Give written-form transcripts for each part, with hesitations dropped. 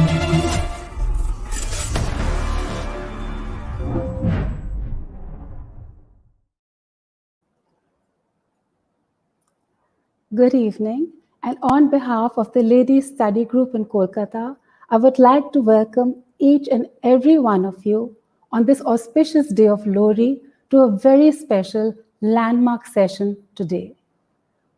Good evening, and on behalf of the Ladies Study Group in Kolkata, I would like to welcome each and every one of you on this auspicious day of Lori to a very special landmark session today.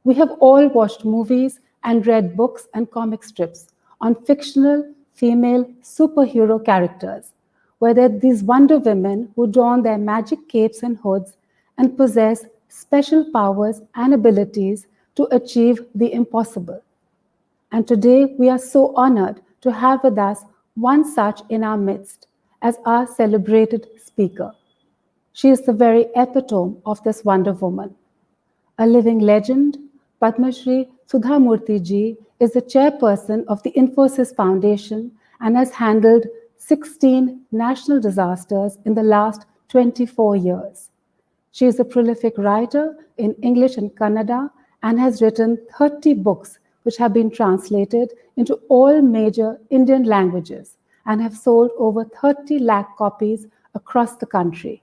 We have all watched movies and read books and comic strips on fictional female superhero characters, whether these Wonder Women who don their magic capes and hoods and possess special powers and abilities to achieve the impossible. And today we are so honored to have with us one such in our midst as our celebrated speaker. She is the very epitome of this Wonder Woman. A living legend, Padma Shri Sudha Murthy ji is the chairperson of the Infosys Foundation and has handled 16 national disasters in the last 24 years. She is a prolific writer in English and Kannada and has written 30 books which have been translated into all major Indian languages and have sold over 30 lakh copies across the country.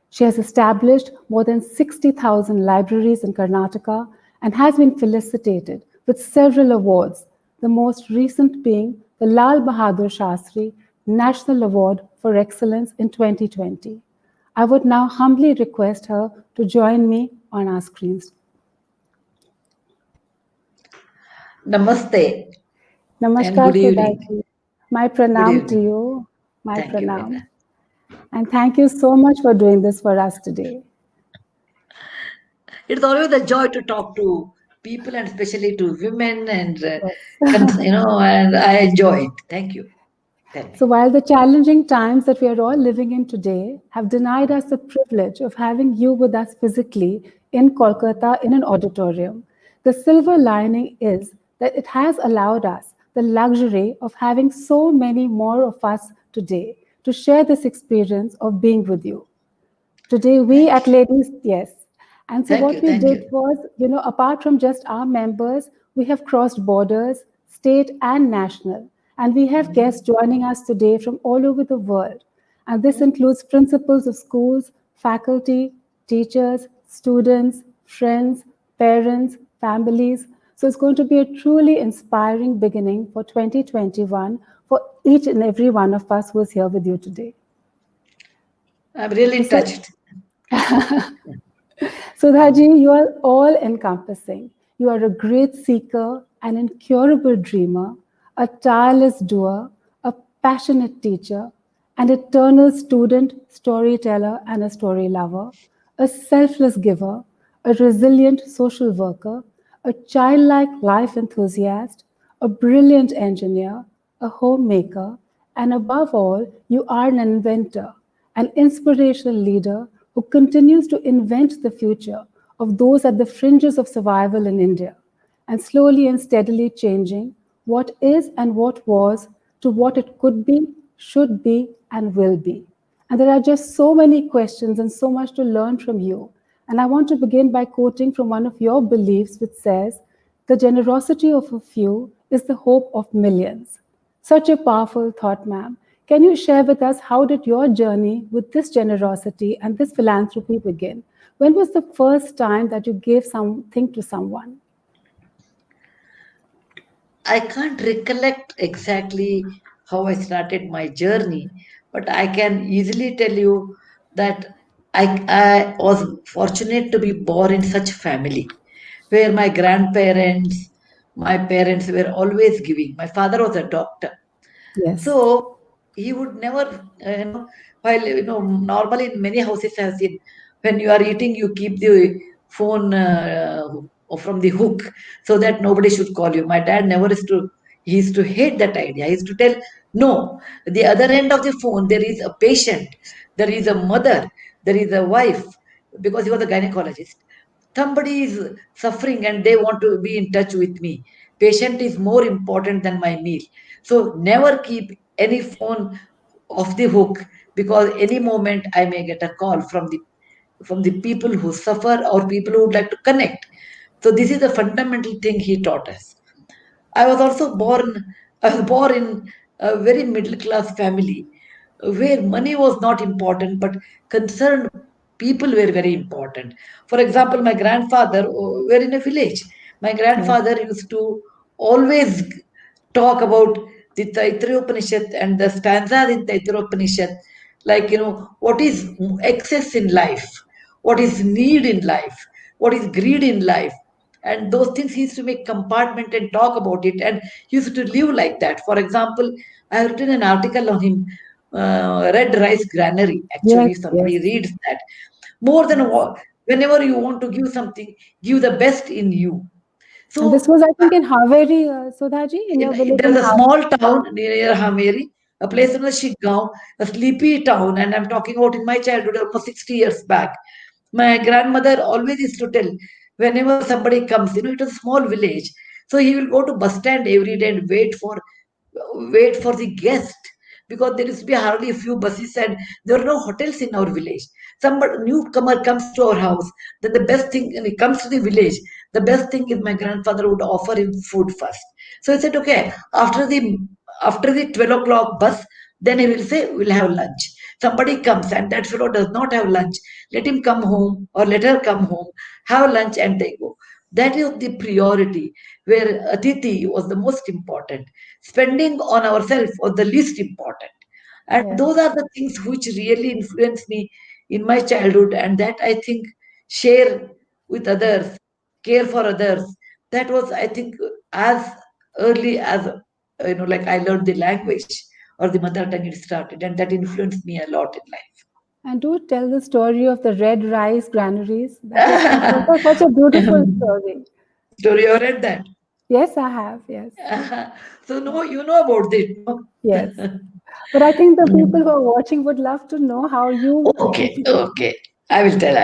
She has established more than 60,000 libraries in Karnataka and has been felicitated with several awards, the most recent being the Lal Bahadur Shastri National Award for Excellence in 2020. I would now humbly request her to join me on our screens. Namaste. Namaskar, good evening. Sudha ji. My pranam to you. My Thank you, pranam. Veena. And thank you so much for doing this for us today. It's always a joy to talk to people and especially to women and Yes. and I enjoy it. Thank you. Tell me. So, while the challenging times that we are all living in today have denied us the privilege of having you with us physically in Kolkata in an auditorium, the silver lining is that it has allowed us the luxury of having so many more of us today to share this experience of being with you. Today, we at Ladies, yes. And so, Thank what you. we Thank did you. was, apart from just our members, we have crossed borders, state and national. And we have guests joining us today from all over the world. And this includes principals of schools, faculty, teachers, students, friends, parents, families. So, it's going to be a truly inspiring beginning for 2021 for each and every one of us who is here with you today. I'm really So, touched. Sudhaji, you are all encompassing. You are a great seeker, an incurable dreamer, a tireless doer, a passionate teacher, an eternal student, storyteller, and a story lover, a selfless giver, a resilient social worker, a childlike life enthusiast, a brilliant engineer, a homemaker, and above all, you are an inventor, an inspirational leader who continues to invent the future of those at the fringes of survival in India, and slowly and steadily changing what is and what was to what it could be, should be, and will be. And there are just so many questions and so much to learn from you. And I want to begin by quoting from one of your beliefs, which says, "The generosity of a few is the hope of millions." Such a powerful thought, ma'am. Can you share with us how did your journey with this generosity and this philanthropy begin? When was the first time that you gave something to someone? I can't recollect exactly how I started my journey, but I can easily tell you that I was fortunate to be born in such family where my grandparents, my parents were always giving. My father was a doctor. Yes. So he would never, while, normally in many houses I've seen, when you are eating, you keep the phone from the hook so that nobody should call you. My dad never used to, he used to hate that idea. He used to tell, no, the other end of the phone, there is a patient, there is a mother, there is a wife, because he was a gynecologist. Somebody is suffering and they want to be in touch with me. Patient is more important than my meal. So never keep any phone off the hook, because any moment I may get a call from the people who suffer or people who would like to connect. So this is the fundamental thing he taught us. I was also born. I was born in a very middle class family where money was not important, but concerned people were very important. For example, my grandfather were in a village. My Yes. grandfather used to always talk about the Taittiriya Upanishad and the stanzas in Taittiriya Upanishad, like, what is excess in life, what is need in life, what is greed in life. And those things he used to make compartment and talk about it, and he used to live like that. For example, I have written an article on him, red rice granary. Actually, Yes, if somebody yes, reads that, more than yes. whenever you want to give something, give the best in you. And this So was, I think, in Haveri, Sudhaji, in your village in there's a Haveri. small town near Hameri, a place known as Shiggaon, a sleepy town, and I'm talking about in my childhood, almost 60 years back. My grandmother always used to tell, whenever somebody comes, it was a small village, so he will go to bus stand every day and wait for the guest, because there used to be hardly a few buses and there were no hotels in our village. Some newcomer comes to our house, then the best thing, when he comes to the village, the best thing is my grandfather would offer him food first. So he said, okay, after the 12 o'clock bus, then he will say, we'll have lunch. Somebody comes and that fellow does not have lunch, let him come home or let her come home, have lunch and they go. That is the priority, where Atiti was the most important. Spending on ourselves was the least important. And Yes. those are the things which really influenced me in my childhood, and that I think share with others, care for others. That was, I think, as early as like I learned the language or the mother tongue, it started, and that influenced me a lot in And do tell the story of the red rice granaries. That is life. also such a beautiful story. Story, you read that? Yes, I have. Yes. So Yeah. no, you know about it, no? Yes. But I think the people who Mm. are watching would love to know how you Okay, introduced. okay. I will tell.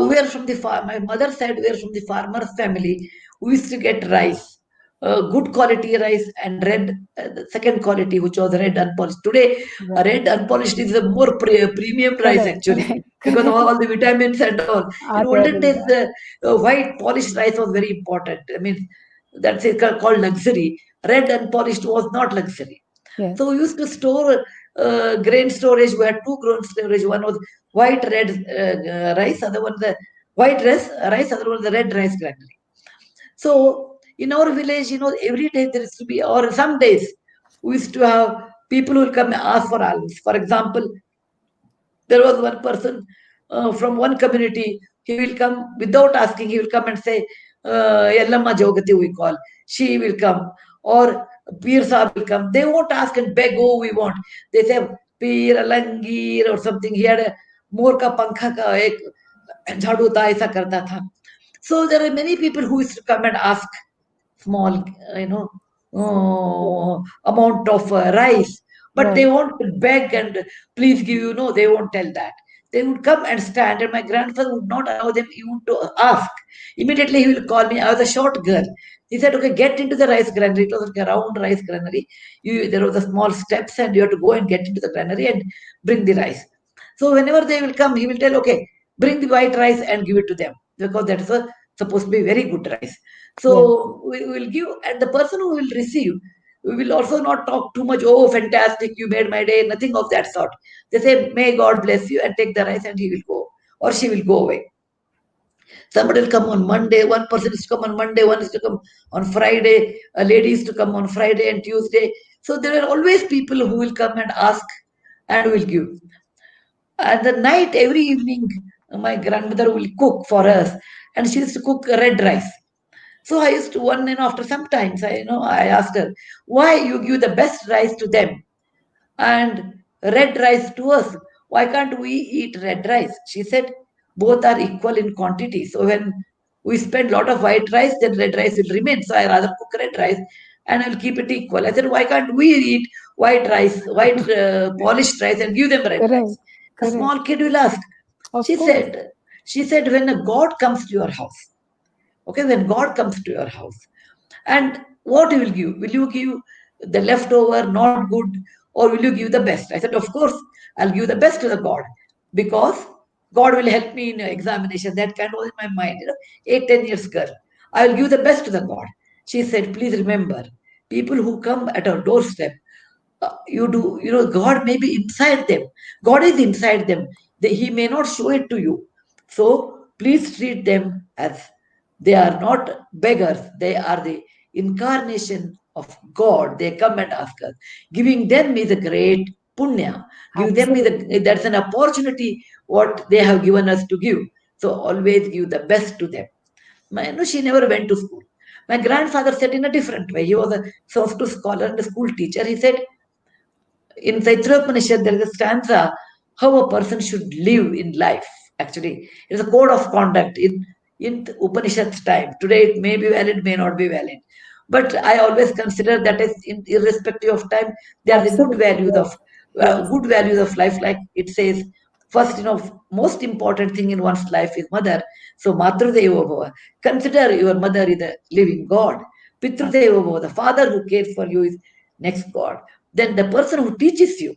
We are from the farm. My mother said we are from the farmer's family. We used to get rice, good quality rice, and red, the second quality, which was red unpolished. Today, Right. red unpolished is a more premium rice Correct. actually, Correct. because of Correct. all the vitamins and all. In Are there olden in days, that? white polished rice was very important. I mean, that's it, called luxury. Red unpolished was not luxury. Yes. So we used to store grain storage. We had two grain storage. One was white red rice, other one the white rice, other one the red rice granary. So in our village, every day there used to be, or some days we used to have people who will come and ask for alms. For example, there was one person from one community. He will come without asking. He will come and say, Yallamma Jogati we call. She will come. Or Peer Saab will come. They won't ask and beg, oh, we want. They say, Peer Alangir or something. He had a मोर का पंखा का एक झाड़ू था ऐसा करता था. So there are many people who used to come and ask small, amount of rice, but they Right. won't beg and please give, they won't tell that. They would come and stand, and my grandfather would not allow them even to ask. Immediately he will call me. I was a short girl. He said, okay, get into the rice granary. It was like a round rice granary. There was a small steps, and you have to go and get into the granary and bring the rice. So whenever they will come, he will tell, okay, bring the white rice and give it to them, because that is supposed to be very good rice. Yes. So we will give, and the person who will receive, we will also not talk too much. Oh, fantastic! You made my day. Nothing of that sort. They say, "May God bless you," and take the rice, and he will go, or she will go away. Somebody will come on Monday. One person is to come on Monday. One is to come on Friday. A lady is to come on Friday and Tuesday. So there are always people who will come and ask, and will give. And the night, every evening, my grandmother will cook for us, and she used to cook red rice. So I used to one, after some times, I asked her, why you give the best rice to them and red rice to us? Why can't we eat red rice? She said, both are equal in quantity. So when we spend a lot of white rice, then red rice will remain. So I rather cook red rice and I'll keep it equal. I said, why can't we eat white rice, white polished rice and give them red rice? Correct. A Correct. small kid will ask. Of She course. said, she said, when a God comes to your house, okay, when God comes to your house, and what you will give? Will you give the leftover, not good, or will you give the best? I said, of course, I'll give the best to the God, because God will help me in examination. That kind was in my mind, 8, 10 years girl. I will give the best to the God. She said, please remember, people who come at our doorstep, God may be inside them. God is inside them. He may not show it to you. So please treat them as they are not beggars. They are the incarnation of God. They come and ask us. Giving them is a great punya. Give them Absolutely. that's an opportunity what they have given us to give. So always give the best to them. She never went to school. My grandfather said in a different way. He was a Sanskrit scholar and a school teacher. He said, in Taittiriyopanishad, there is a stanza how a person should live in life. Actually, it's a code of conduct in Upanishad's time. Today, it may be valid, may not be valid. But I always consider that as irrespective of time, there are the Absolutely. Yes. Yes. good values of life. Like it says, first, most important thing in one's life is mother. So, Matru Bhava. Consider your mother is a living God. Pitru Bhava, the father who cares for you is next God. Then the person who teaches you,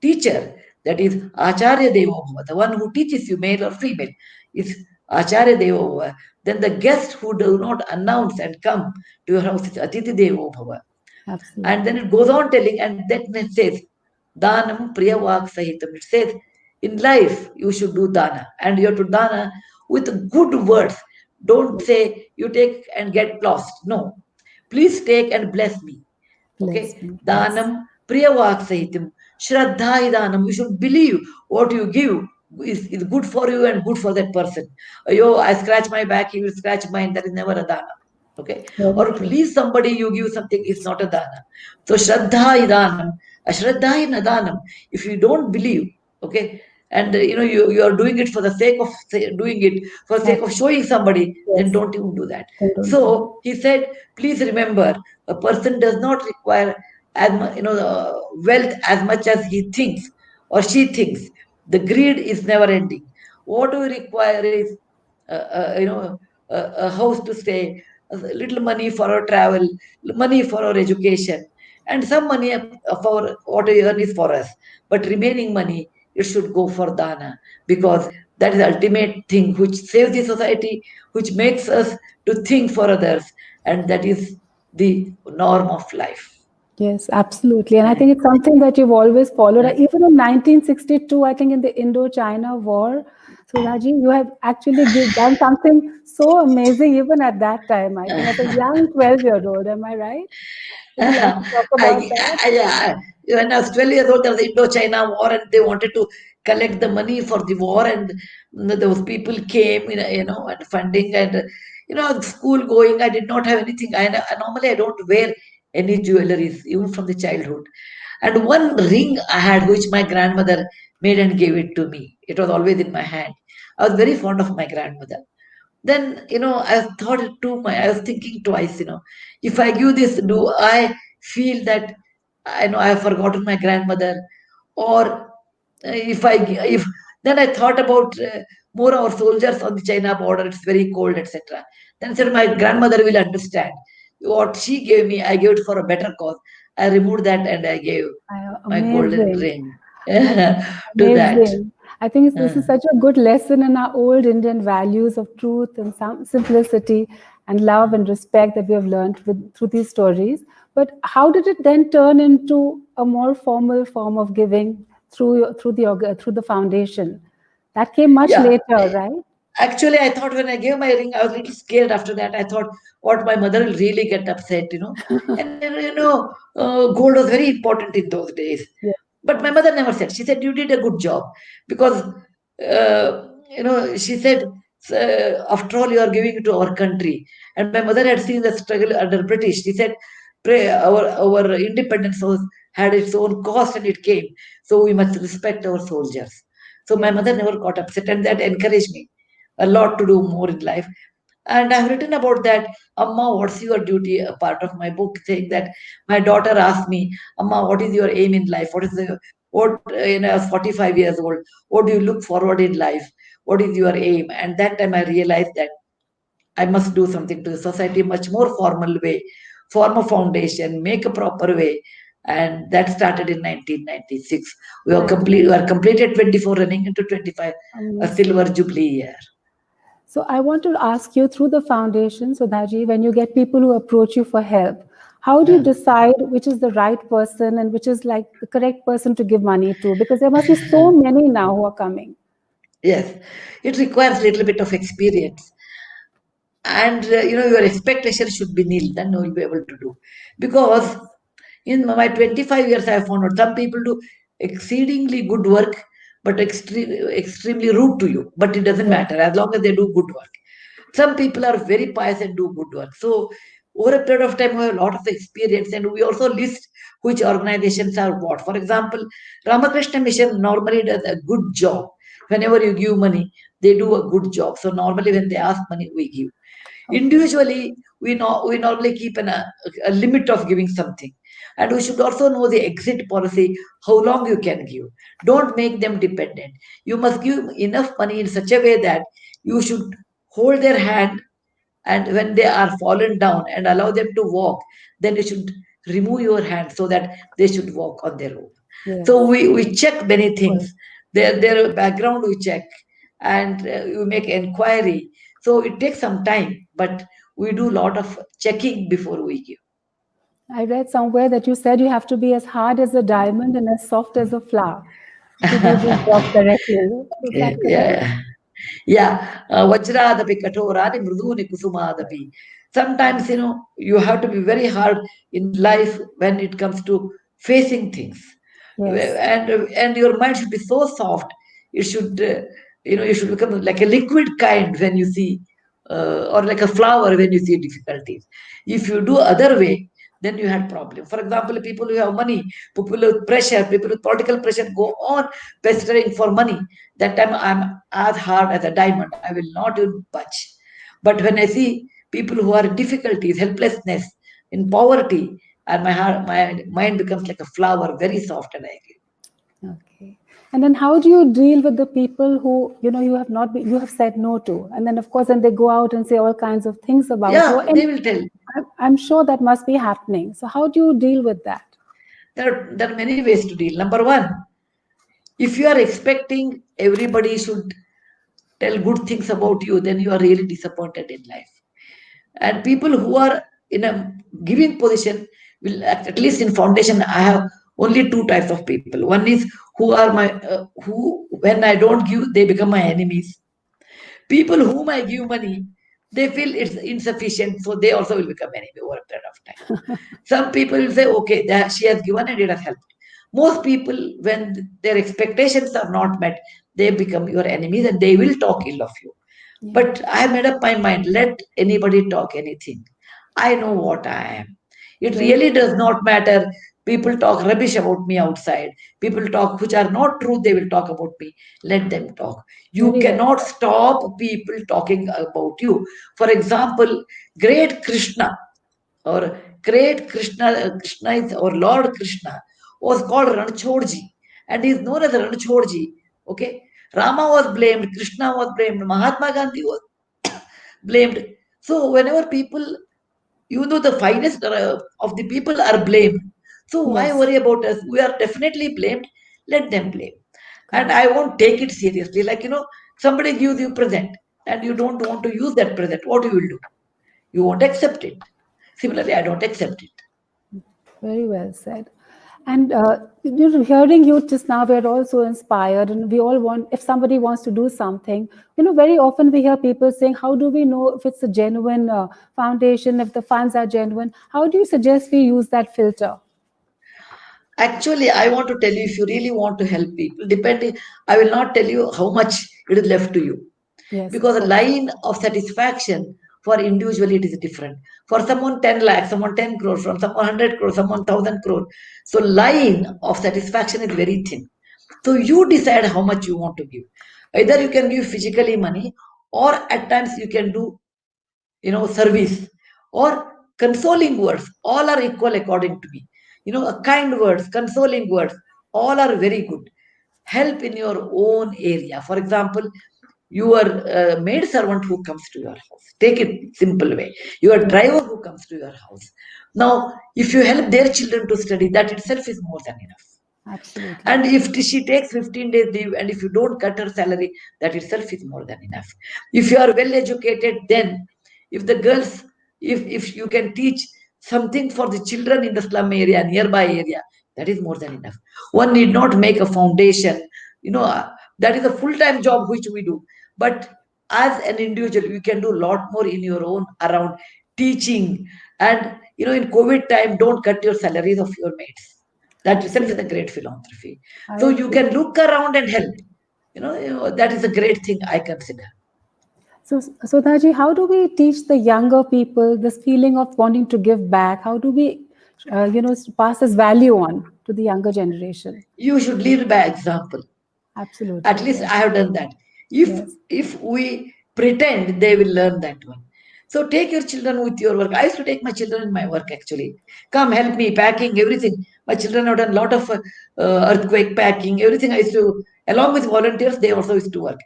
teacher, that is Acharya Deva Bhava, the one who teaches you, male or female, is Acharya Deva Bhava. Then the guest who do not announce and come to your house is Atiti Deva Bhava. And then Absolutely. it goes on telling, and then it says, Danam Priyavak Sahitam. It says, in life, you should do dana, and you have to dana with good words. Don't say you take and get lost. No. Please take and bless me. Bless Okay, me. Yes. Danam Priyavak Sahitam. Shraddha Danam. You should believe what you give is good for you and good for that person. Yo, I scratch my back, he will scratch mine. That is never a dana. Okay, Very or true. please somebody, you give something, is not a dana. So Shraddha Idanam, Ashraddha Nadanam. If you don't believe, okay, and you are doing it for the sake of doing it, for the sake of Absolutely. showing somebody, then Yes. don't even do that. Then don't do So he said, please remember, a person does not require as much, wealth as much as he thinks or she thinks. The greed is never ending. What we require is, a house to stay, a little money for our travel, money for our education, and some money for what we earn is for us. But remaining money, it should go for dana, because that is the ultimate thing which saves the society, which makes us to think for others, and that is the norm of life. Yes, absolutely. And I Uh, think it's something that you've always followed. uh, Even in 1962, I think in the Indo-China War, Sudhaji, you have actually done something so amazing even at that time. I think as a young 12-year-old, am I right? Would you like to talk about that? when I was 12 years old, there was the Indo-China war, and they wanted to collect the money for the war, and those people came, and funding, and school going. I did not have anything. Normally I don't wear any jewelries, even from the childhood. And one ring I had, which my grandmother made and gave it to me. It was always in my hand. I was very fond of my grandmother. Then I thought it too much. I was thinking twice. If I give this, do I feel that I know I have forgotten my grandmother, or if then I thought about more our soldiers on the China border. It's very cold, etc. Then I said my grandmother will understand. What she gave me, I gave it for a better cause. I removed that and I gave my golden Amazing. ring I to that. Amazing. I think this Uh, is such a good lesson in our old Indian values of truth and simplicity and love and respect that we have learned through these stories. But how did it then turn into a more formal form of giving through the foundation? That came much yeah. later, right? Actually, I thought when I gave my ring, I was a little scared after that. I thought, what, my mother will really get upset. And gold was very important in those days. Yeah. But my mother never said. She said, you did a good job. Because, she said, after all, you are giving it to our country. And my mother had seen the struggle under British. She said, pray, our independence had its own cost and it came. So we must respect our soldiers. So my Yes. mother never got upset, and that encouraged me a lot to do more in life. And I've written about that. Amma, what's your duty? A part of my book saying that my daughter asked me, Amma, what is your aim in life? What is the what I was 45 years old. What do you look forward in life? What is your aim? And that time I realized that I must do something to the society much more formal way, form a foundation, make a proper way. And that started in 1996. We are completed 24, running into 25, a silver Amazing. jubilee year. So I want to ask you through the foundation, Sudhaji, when you get people who approach you for help, How do you Yeah. decide which is the right person and which is like the correct person to give money to? Because there must be so many now who are coming. Yes, it requires a little bit of experience, and your expectation should be nil. Then you will be able to do, because in my 25 years I have found out some people do exceedingly good work, but extremely rude to you. But it doesn't Yes. matter as long as they do good work. Some people are very pious and do good work. So over a period of time, we have a lot of experience, and we also list which organizations are what. For example, Ramakrishna Mission normally does a good job. Whenever you give money, they do a good job. So normally, when they ask money, we give. Okay. Individually, we normally keep a limit of giving something, and we should also know the exit policy, how long you can give. Don't make them dependent. You must give enough money in such a way that you should hold their hand, and when they are fallen down and allow them to walk, then you should remove your hand so that they should walk on their own. So Yes. we check many Well, things, their background we check, and we make inquiry. So it takes some time, but we do a lot of checking before we give. I read somewhere that you said you have to be as hard as a diamond and as soft as a flower to do this job correctly. Is Okay, that correct? yeah. Yeah, Vajradapi Katorani Mruduni Kusumadapi. Sometimes, you have to be very hard in life when it comes to facing things. Yes. And your mind should be so soft. It should, you should become like a liquid kind when you see, or like a flower when you see difficulties. If you do other way, then you had problem. For example, people who have money, people with pressure, people with political pressure go on pestering for money. That time I'm as hard as a diamond. I will not even budge. But when I see people who are in difficulties, helplessness, in poverty, and my mind becomes like a flower, very soft and airy. Okay. And then how do you deal with the people who, you have not been, you have said no to? And then, of course, then they go out and say all kinds of things about you. Yeah, And they will tell. I'm sure that must be happening. So how do you deal with that? There are many ways to deal. Number one, if you are expecting everybody should tell good things about you, then you are really disappointed in life. And people who are in a giving position will, at least in foundation, I have only two types of people. One is who are my who when I don't give, they become my enemies. People whom I give money, they feel it's insufficient, so they also will become enemy over a period of time. Some people will say, okay, she has given and it has helped. Most people, when their expectations are not met, they become your enemies and they will talk ill of you. Yeah. But I made up my mind, let anybody talk anything. I know what I am. It Very really well does said. not matter. People talk rubbish about me outside. People talk which are not true, they will talk about me. Let them talk. You Very well cannot said. stop people talking about you. For example, great Krishna or great Krishna is or Lord Krishna was called Ranchodji, and he is known as Ranchodji. Okay, Rama was blamed, Krishna was blamed, Mahatma Gandhi was blamed. So whenever people, the finest of the people are blamed. So why Yes. worry about us? We are definitely blamed. Let them blame, and Correct. I won't take it seriously. Like somebody gives you present, and you don't want to use that present. What you will do? You won't accept it. Similarly, I don't accept it. Very well said. And hearing you just now, we're also inspired, and we all want. If somebody wants to do something, very often we hear people saying, "How do we know if it's a genuine foundation? If the funds are genuine? How do you suggest we use that filter?" Actually, I want to tell you, if you really want to help people, depending, I will not tell you how much it is left to you. Yes, of Because a course. line of satisfaction for individually it is different. For someone 10 lakhs, someone 10 crores, from someone 100 crores, someone 1000 crores. So line of satisfaction is very thin. So you decide how much you want to give. Either you can give physically money, or at times you can do service or consoling words. All are equal according to me. A kind words, consoling words, all are very good. Help in your own area. For example, your maid servant who comes to your house, take it simple way. Your Yes, driver who comes to your house. Now, if you help their children to study, that itself is more than enough. absolutely. And if she takes 15 days leave, and if you don't cut her salary, that itself is more than enough. If you are well educated, then if the girls, if you can teach something for the children in the slum area, nearby area, that is more than enough. One need not make a foundation. That is a full-time job which we do. But as an individual, you can do a lot more in your own around teaching. And in COVID time, don't cut your salaries of your mates. That itself is a great philanthropy. I So you agree. can look around and help. That is a great thing I consider. So, Sodhaji, how do we teach the younger people this feeling of wanting to give back? How do we, pass this value on to the younger generation? You should lead by example. At Absolutely. least Yes. I have done that. If Yes. if we pretend, they will learn that one. So take your children with your work. I used to take my children in my work actually. Come help me packing everything. My children have done a lot of earthquake packing, everything. I used to, along with volunteers, they also used to work.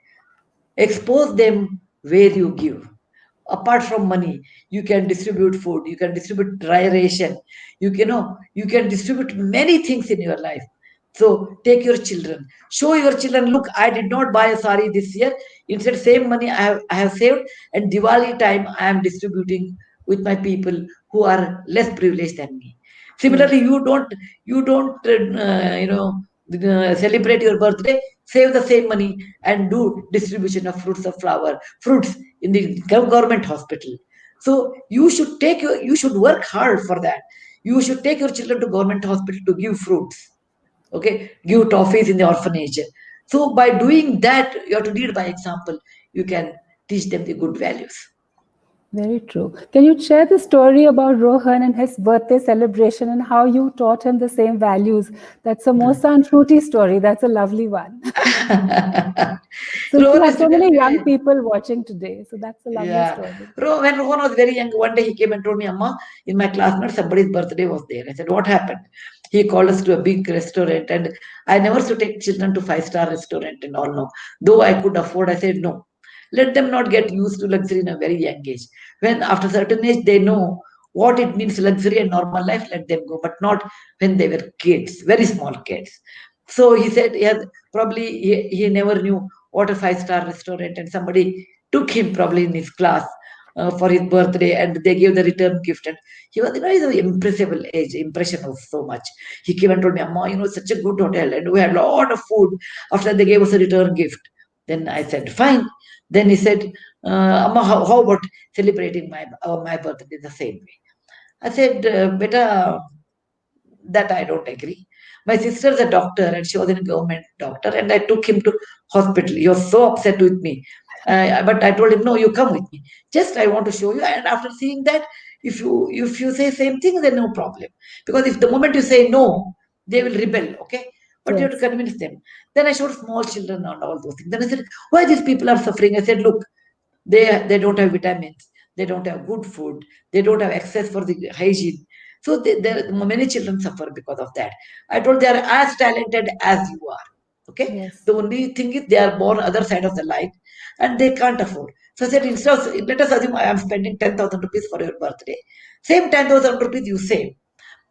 Expose them where you give. Apart from money, you can distribute food, you can distribute dry ration, you can distribute many things in your life. So take your children, show your children, look, I did not buy a sari this year. Instead, same money I have saved, and Diwali time I am distributing with my people who are less privileged than me. Similarly, Yes. you don't celebrate your birthday, save the same money and do distribution of fruits of flower, fruits in the government hospital. So you should work hard for that. You should take your children to government hospital to give fruits. Okay, give toffees in the orphanage. So by doing that, you have to lead by example. You can teach them the good values. Very true. Can you share the story about Rohan and his birthday celebration and how you taught him the same values? That's a samosa and fruity story. That's a lovely one. Since we Rohan have is to so tell many young me. people watching today, so that's a lovely Yeah. story. When Rohan was very young, one day he came and told me, Amma, in my classmate, somebody's birthday was there. I said, what happened? He called us to a big restaurant, and I never used to take children to five-star restaurant and all. No. Though I could afford, I said, no. Let them not get used to luxury in a very young age. When after certain age, they know what it means luxury and normal life, let them go, but not when they were kids, very small kids. So he said, yeah, probably he never knew what a five-star restaurant, and somebody took him probably in his class for his birthday, and they gave the return gift. And he was, he's an impressible age, impression of so much. He came and told me, Amma, such a good hotel, and we had a lot of food. After they gave us a return gift, then I said, fine. Then he said, Amma, how about celebrating my birthday the same way? I said, beta, that I don't agree. My sister's a doctor and she was in a government doctor, and I took him to hospital. He was so upset with me. But I told him, no, you come with me. Just I want to show you. And after seeing that, if you say same thing, then no problem. Because if the moment you say no, they will rebel, okay? But you have to Yes. convince them. Then I showed small children and all those things. Then I said, why these people are suffering? I said, look, they don't have vitamins, they don't have good food, they don't have access for the hygiene. So many children suffer because of that. I told they are as talented as you are. Okay, Yes. the only thing is they are born other side of the line and they can't afford. So I said, instead of, let us assume I am spending 10,000 rupees for your birthday, same 10,000 rupees you save,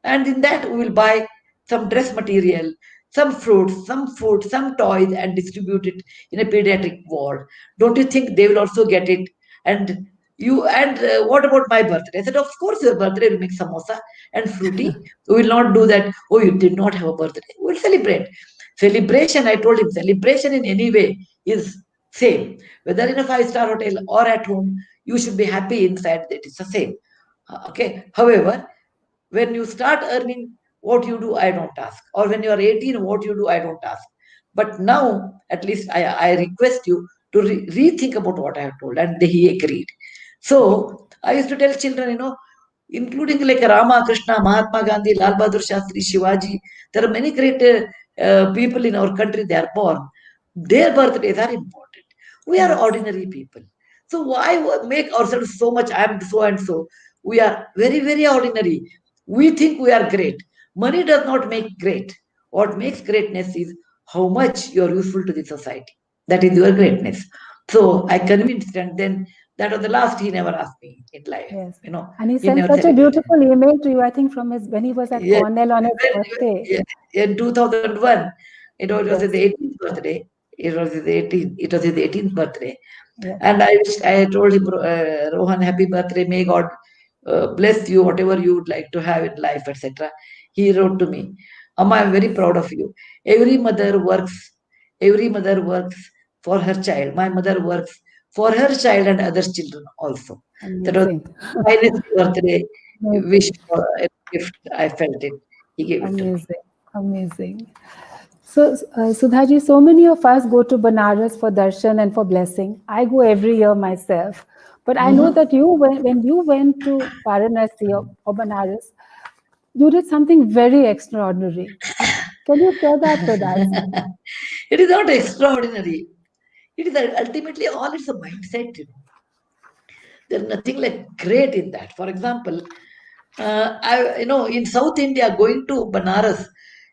and in that we will buy some dress material, some fruits, some food, some toys, and distribute it in a pediatric ward. Don't you think they will also get it? And what about my birthday? I said, of course your birthday will make samosa and fruity. We will not do that. Oh, you did not have a birthday. We'll celebrate. Celebration, I told him, celebration in any way is same. Whether in a five-star hotel or at home, you should be happy inside. That is the same. Okay. However, when you start earning, what you do, I don't ask. Or when you are 18, what you do, I don't ask. But now, at least I request you to rethink about what I have told. And he agreed. So I used to tell children, including like Rama, Krishna, Mahatma Gandhi, Lal Bahadur Shastri, Shivaji, there are many great people in our country, they are born. Their birthdays are important. We are Yes. ordinary people. So why make ourselves so much, I am so and so? We are very, very ordinary. We think we are great. Money does not make great. What makes greatness is how much you are useful to the society. That is your greatness. So I convinced, and then that was the last he never asked me in life. Yes. And he He sent never such a celebrated. beautiful email to you, I think, from his when he was at Yes. Cornell on his Well, birthday. in 2001, it was his Yes. 18th birthday. It was his 18th birthday. Yes. And I told him, Rohan, happy birthday. May God bless you, whatever you would like to have in life, etc. He wrote to me, Amma, I'm very proud of you. Every mother works, every mother works for her child. My mother works for her child and other children also. That was Amazing. finest birthday wish Amazing. or a gift. I felt it. He gave it to me. Amazing. Amazing. So, Sudhaji, so many of us go to Banaras for darshan and for blessing. I go every year myself. But I know Mhm. that when you went to Varanasi or Banaras, you did something very extraordinary. Can you share that with us? It is not extraordinary. It is ultimately all it's a mindset. There's nothing like great in that. For example, in South India, going to Banaras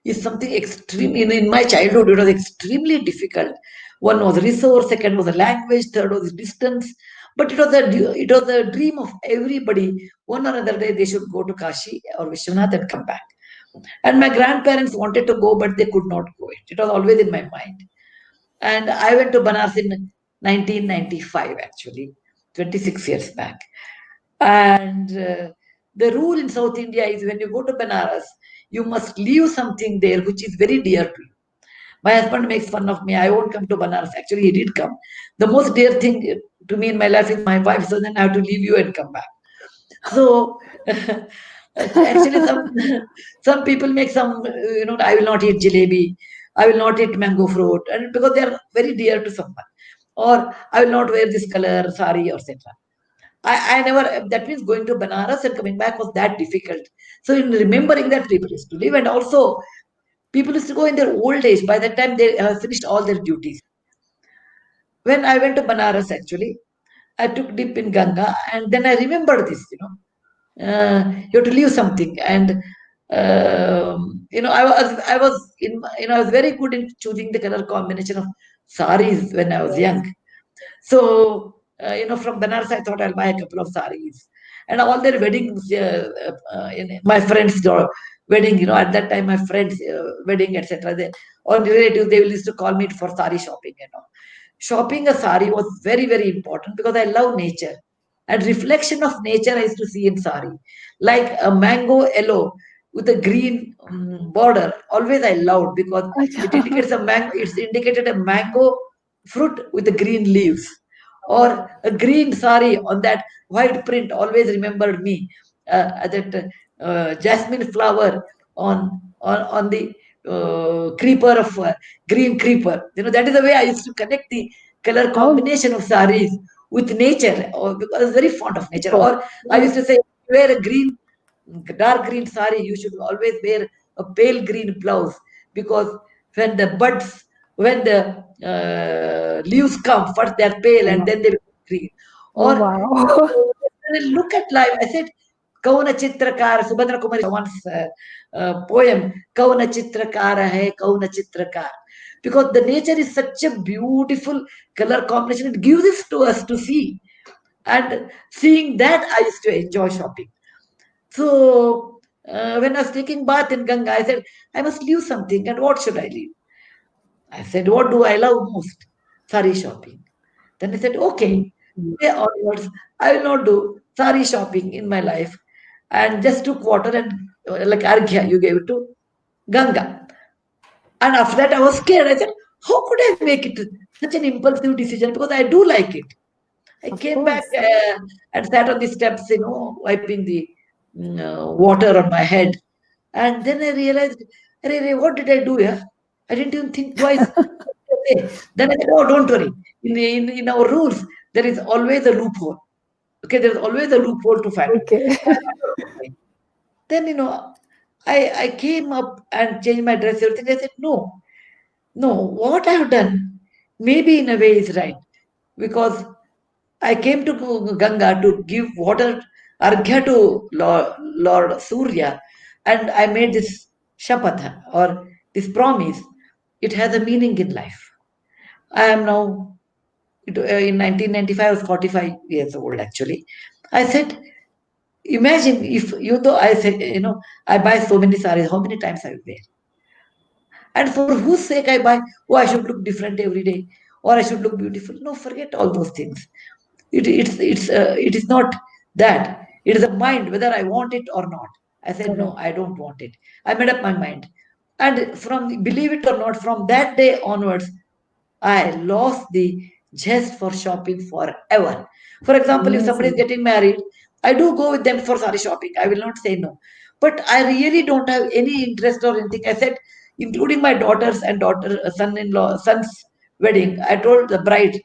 is something extreme. In my childhood, it was extremely difficult. One was resource, second was a language, third was distance. But it was a dream of everybody. One or another day, they should go to Kashi or Vishwanath and come back. And my grandparents wanted to go, but they could not go. It was always in my mind. And I went to Banaras in 1995, actually, 26 years back. And the rule in South India is when you go to Banaras, you must leave something there which is very dear to you. My husband makes fun of me. I won't come to Banaras. Actually, he did come. The most dear thing to me in my life is my wife, so then I have to leave you and come back. So, actually, some people make I will not eat jalebi, I will not eat mango fruit, and because they are very dear to someone, or I will not wear this color sari or etc. I never, that means going to Banaras and coming back was that difficult. So, in remembering that, people used to live, and also people used to go in their old age. By that time, they have finished all their duties. When I went to Banaras, actually, I took dip in Ganga, and then I remembered this. You have to leave something, and I was very good in choosing the color combination of saris when I was Yes. young. So, from Banaras, I thought I'll buy a couple of saris. And all their weddings, my friends' wedding, at that time, my friends' wedding, etc. All relatives, they will used to call me for sari shopping. Shopping a sari was very, very important because I love nature. And reflection of nature I used to see in sari. Like a mango yellow with a green border, always I loved because it Acha. indicates it's indicated a mango fruit with the green leaves, or a green sari on that white print always remembered me. That jasmine flower on the creeper of green creeper. That is the way I used to connect the color How combination of saris with nature, or because I was very fond of nature. beautiful. Or I used to say, wear a dark green sari, you should always wear a pale green blouse, because when the buds, when the leaves come, first they are pale and then they become green. Oh, Or wow. when I look at life, I said, Kauna Chitrakar, Subhadra Kumari once poem, Kauna Chitrakara hai, Kauna Chitrakar. Because the nature is such a beautiful color combination, it gives this to us to see. And seeing that, I used to enjoy shopping. So when I was taking bath in Ganga, I said, I must leave something. And what should I leave? I said, what do I love most? Sari shopping. Then I said, okay, today onwards, I will not do sari shopping in my life. And just took water and like Arghya, you gave it to Ganga. And after that, I was scared. I said, how could I make it such an impulsive decision? Because I do like it. I Of came back course. and sat on the steps, wiping the water on my head. And then I realized, "Arey, what did I do here? I didn't even think twice. Okay. Then I said, oh, don't worry. In our rules, there is always a loophole. Okay, there is always a loophole to find out. Okay. So I thought, okay. Then, I came up and changed my dress, everything. I said, no, what I have done, maybe in a way is right. Because I came to Ganga to give water, arghya to Lord Surya, and I made this shapatha, or this promise. It has a meaning in life. I am now, in 1995, I was 45 years old actually. I said, imagine if, though I said, I buy so many saris, how many times I will wear? And for whose sake I buy, oh, I should look different every day, or I should look beautiful. No, forget all those things. It is not that. It is a mind whether I want it or not. I said, no, Correct. I don't want it. I made up my mind. And from, believe it or not, from that day onwards, I lost the zest for shopping forever. For example, if somebody is Amazing. getting married, I do go with them for sari shopping. I will not say no. But I really don't have any interest or anything. I said, including my daughters and son-in-law, son's wedding, I told the bride,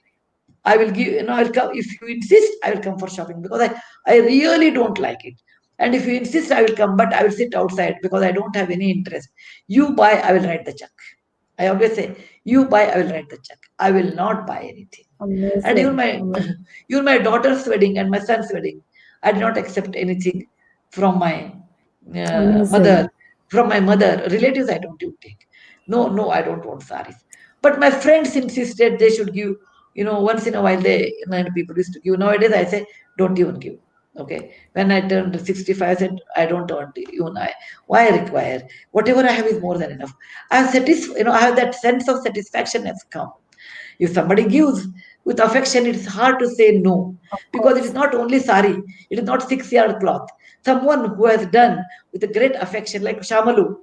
I will give, I'll come. If you insist, I will come for shopping because I really don't like it. And if you insist, I will come, but I will sit outside because I don't have any interest. You buy, I will write the check. I always say, you buy, I will write the check. I will not buy anything. And even Amazing. my even my daughter's wedding and my son's wedding, I did not accept anything from my mother. Amazing. From my mother, relatives, I don't even take. No, no, I don't want saris. But my friends insisted they should give. Once in a while, people used to give. Nowadays, I say, don't even give. Okay. When I turned 65, I said, I don't want even I. Why I require? Whatever I have is more than enough. I have that sense of satisfaction has come. If somebody gives with affection, it's hard to say no Of because it is course. not only sari, it is not 6 yard cloth. Someone who has done with a great affection, like Shamalu,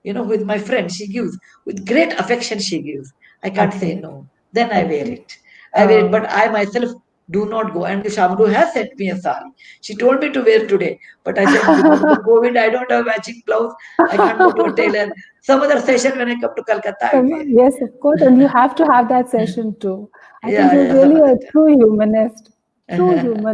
with my friend, she gives with great affection, she gives. I can't say Okay. no. Then I wear Okay. it. Oh, But I myself do not go. And Shamalu has sent me a sari. She told me to wear today, but I said because of the COVID, I don't have matching blouse. I can't go to a tailor. Some other session when I come to Calcutta, I will wear it. Yes, of course. And you have to have that session too. I think Yeah, you're yeah, some really other a true humanist. True time.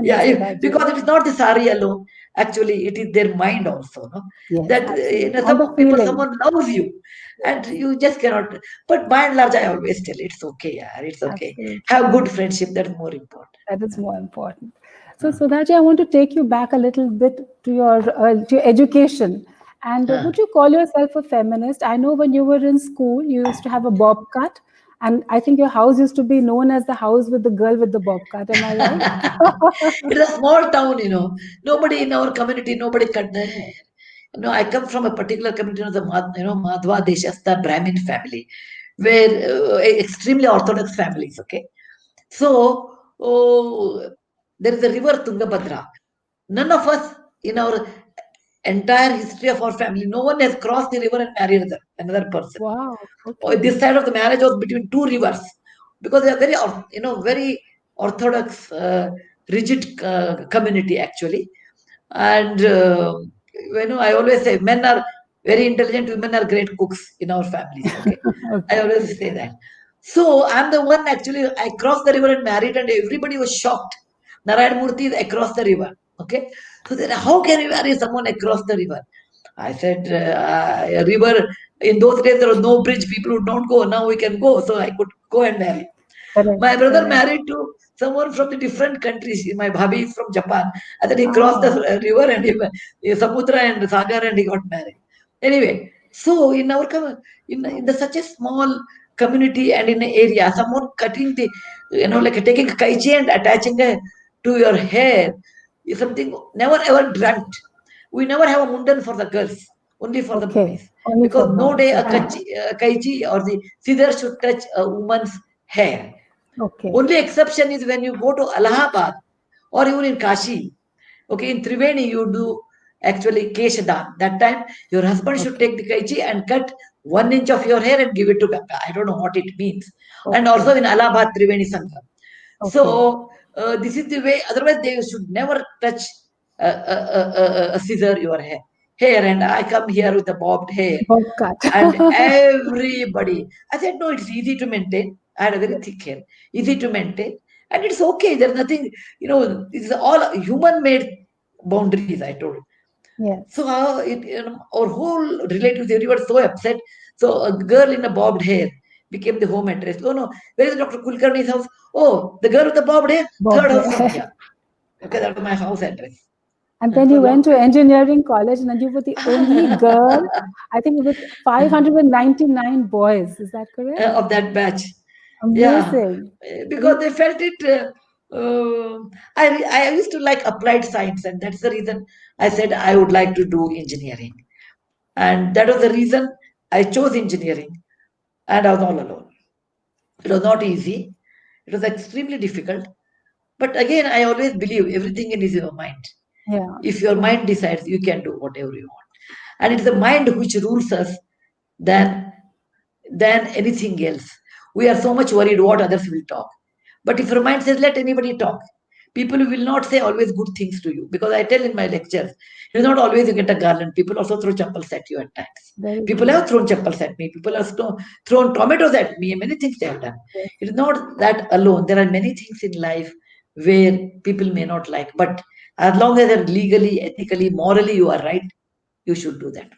Yeah, humanist, Sudhaji. because it is not the sari alone. Actually, it is their mind also. No, Yes, that absolutely. And the some people, feeling. someone loves you, and Yes, you just cannot. But by and large, I always tell it's okay, yeah, it's okay. absolutely. Have good friendship. That's more important. That is more important. So, Uh, Sudhaji, I want to take you back a little bit to your education. And uh. would you call yourself a feminist? I know when you were in school, you used to have a bob cut, and I think your house used to be known as the house with the girl with the bob cut. Am I right? It is a small town. Nobody in our community, nobody cut their hair. I come from a particular community, Madhva Deshastha Brahmin family, where extremely orthodox families. Okay, so there is a river Tungabhadra. None of us in our entire history of our family, no one has crossed the river and married another person. Wow. This Okay. side of the marriage was between two rivers because they are very, very orthodox, rigid community actually. And I always say men are very intelligent, women are great cooks in our families. Okay, I Okay. always say that. So I'm the one actually. I crossed the river and married, and everybody was shocked. Narayan Murthy is across the river. Okay, so then how can you marry someone across the river? I said, a river. In those days, there was no bridge. People would not go. Now we can go. So I could go and marry. Correct. My brother Correct. married to someone from the different countries. My bhabhi is from Japan. And then he crossed the Ah, river and Samudra and Sagar and he got married. Anyway, so in our in the such a small community and in an area, someone cutting like taking a kaichi and attaching to your hair is something never ever dreamt. We never have a mundan for the girls, only for the okay. boys. Only for Because no boys. day Okay. a kaichi or the scissor should touch a woman's hair. Okay. Only exception is when you go to Allahabad or even in Kashi. Okay, in Triveni you do actually Keshadan. That time your husband should Okay. take the kaichi and cut 1 inch of your hair and give it to Ganga. I don't know what it means. And also Okay. in Allahabad Triveni Sangam. Okay. So this is the way. Otherwise, they should never touch a scissor your hair. And I come here with a bobbed hair, Bob cut. and everybody. I said, no, it's easy to maintain. I had a very thick hair, easy to maintain, and it's okay. There's nothing, it's all human-made boundaries. I told. So Yes. our whole relatives, everyone so upset. So a girl in a bobbed hair became the home address. Oh no, where is Dr. Kulkarni's house? Oh, the girl with the bobbed hair, Bob third house from hair. here. Okay, that was my house address And then for you a went long to engineering college, and then you were the only time. girl, I think, with 599 boys. Is that correct? Of that batch. Yeah, Amazing. I because mean, they felt it. I used to like applied science, and that's the reason I said I would like to do engineering, and that was the reason I chose engineering, and I was all alone. It was not easy. It was extremely difficult. But again, I always believe everything is in your mind. Yeah, If your true. mind decides, you can do whatever you want. And it's the mind which rules us than anything else. We are so much worried what others will talk. But if your mind says, let anybody talk, people will not say always good things to you. Because I tell in my lectures, it's not always you get a garland. People also throw chappals at you at times. Very People true. have thrown chappals at me. People have thrown tomatoes at me. Many things they have done. Yes, It is not that alone. There are many things in life where people may not like. But as long as they're legally, ethically, morally, you are right, you should do that.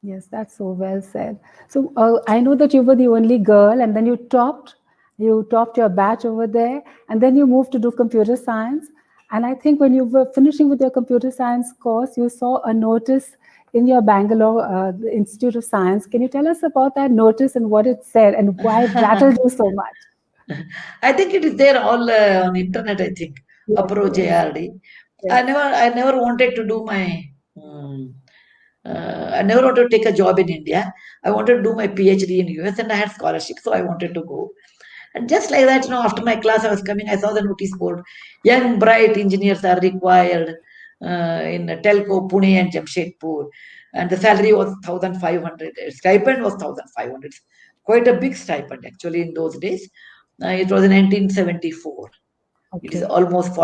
yes, that's so well said. So I know that you were the only girl, and then you topped your batch over there, and then you moved to do computer science. And I think when you were finishing with your computer science course, you saw a notice in your Bangalore the Institute of Science. Can you tell us about that notice and what it said and why it rattled you so much? I think it is there all on internet. I think Yes, approach yes, ARD. yes. I never wanted to do my. I never wanted to take a job in India. I wanted to do my PhD in US, and I had scholarship, so I wanted to go. And just like that, after my class, I was coming. I saw the notice board. Young, bright engineers are required in Telco, Pune, and Jamshedpur, and the salary was 1,500. Stipend was 1,500. Quite a big stipend actually in those days. It was in 1974. It is Okay. almost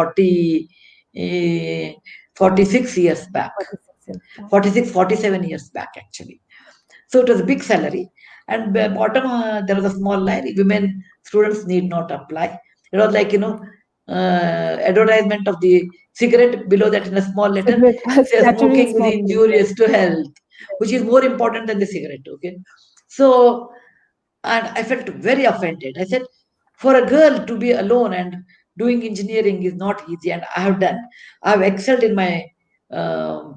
eh, 46 years back. 46 years back. 46, 47 years back actually. So it was a big salary. And bottom, there was a small line, women students need not apply. It was like, advertisement of the cigarette below that in a small letter. Cigarette, Says statutory smoking is smoking. Yes, injurious to health, which is more important than the cigarette. Okay. So, and I felt very offended. I said, for a girl to be alone and doing engineering is not easy. And I have done. I have excelled in my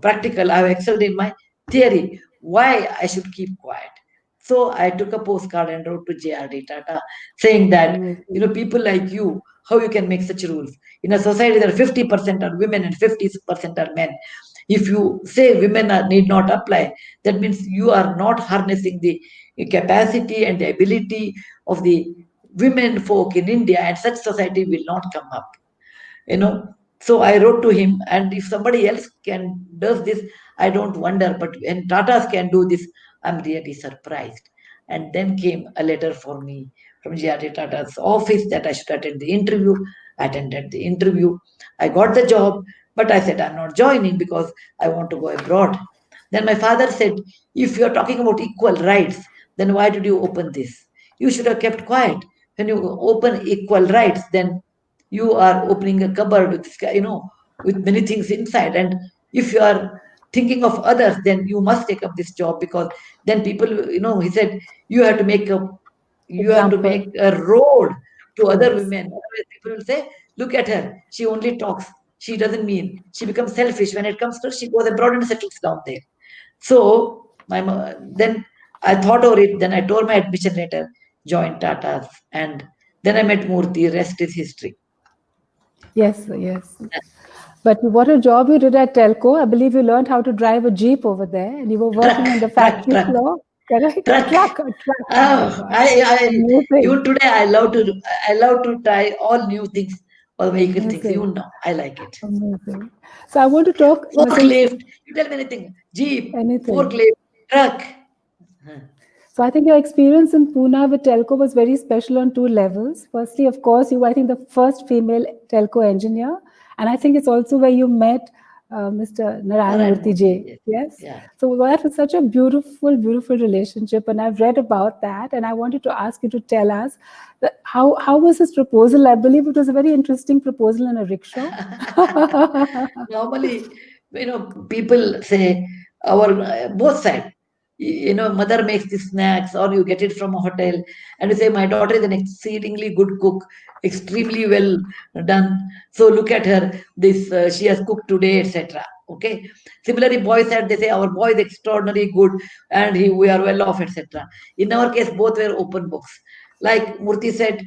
practical. I have excelled in my theory. Why I should keep quiet? So I took a postcard and wrote to JRD Tata saying that, amazing. people like you, how you can make such rules? In a society, there are 50% are women and 50% are men. If you say women need not apply, that means you are not harnessing the capacity and the ability of the women folk in India, and such society will not come up. you know so I wrote to him, and if somebody else can does this, I don't wonder, but when Tatas can do this, I'm really surprised. And then came a letter for me from GRT Tata's office that I should attend the interview. I attended the interview, I got the job, but I said I'm not joining because I want to go abroad. Then my father said, if you're talking about equal rights, then why did you open this? You should have kept quiet. When you open equal rights, then you are opening a cupboard with with many things inside. And if you are thinking of others, then you must take up this job, because then people, he said, you have to make a you have to make Example. a road to other Yes. women. Otherwise people will say, look at her, she only talks, she doesn't mean, she becomes selfish. When it comes to her, she goes abroad and settles down there. So then I thought over it, then I tore my admission letter, joined Tata's, and then I met Murthy. Rest is history. Yes, yes. But what a job you did at Telco. I believe you learned how to drive a Jeep over there and you were Truck, working on the truck, factory truck, floor. Correct? truck. A truck. Oh my God. Amazing. Even today, I love to try all new things, all vehicle things. Amazing. Even now, I like it. Amazing. So I want to talk since Forklift. You tell me anything. Jeep, anything. forklift, truck. Huh. So I think your experience in Pune with telco was very special on two levels. Firstly, of course, you were, I think, the first female telco engineer, and I think it's also where you met Mr. Narayan Narayan Murthy Murthy. J. Yes. Yes. Yeah. So that was such a beautiful, beautiful relationship, and I've read about that, and I wanted to ask you to tell us that how was his proposal? I believe it was a very interesting proposal in a rickshaw. Normally, people say our both sides. Mother makes the snacks, or you get it from a hotel, and you say, my daughter is an exceedingly good cook, extremely well done. So look at her. This she has cooked today, etc. Okay. Similarly, boys side, they say our boy is extraordinarily good, and we are well off, etc. In our case, both were open books. Like Murthy said,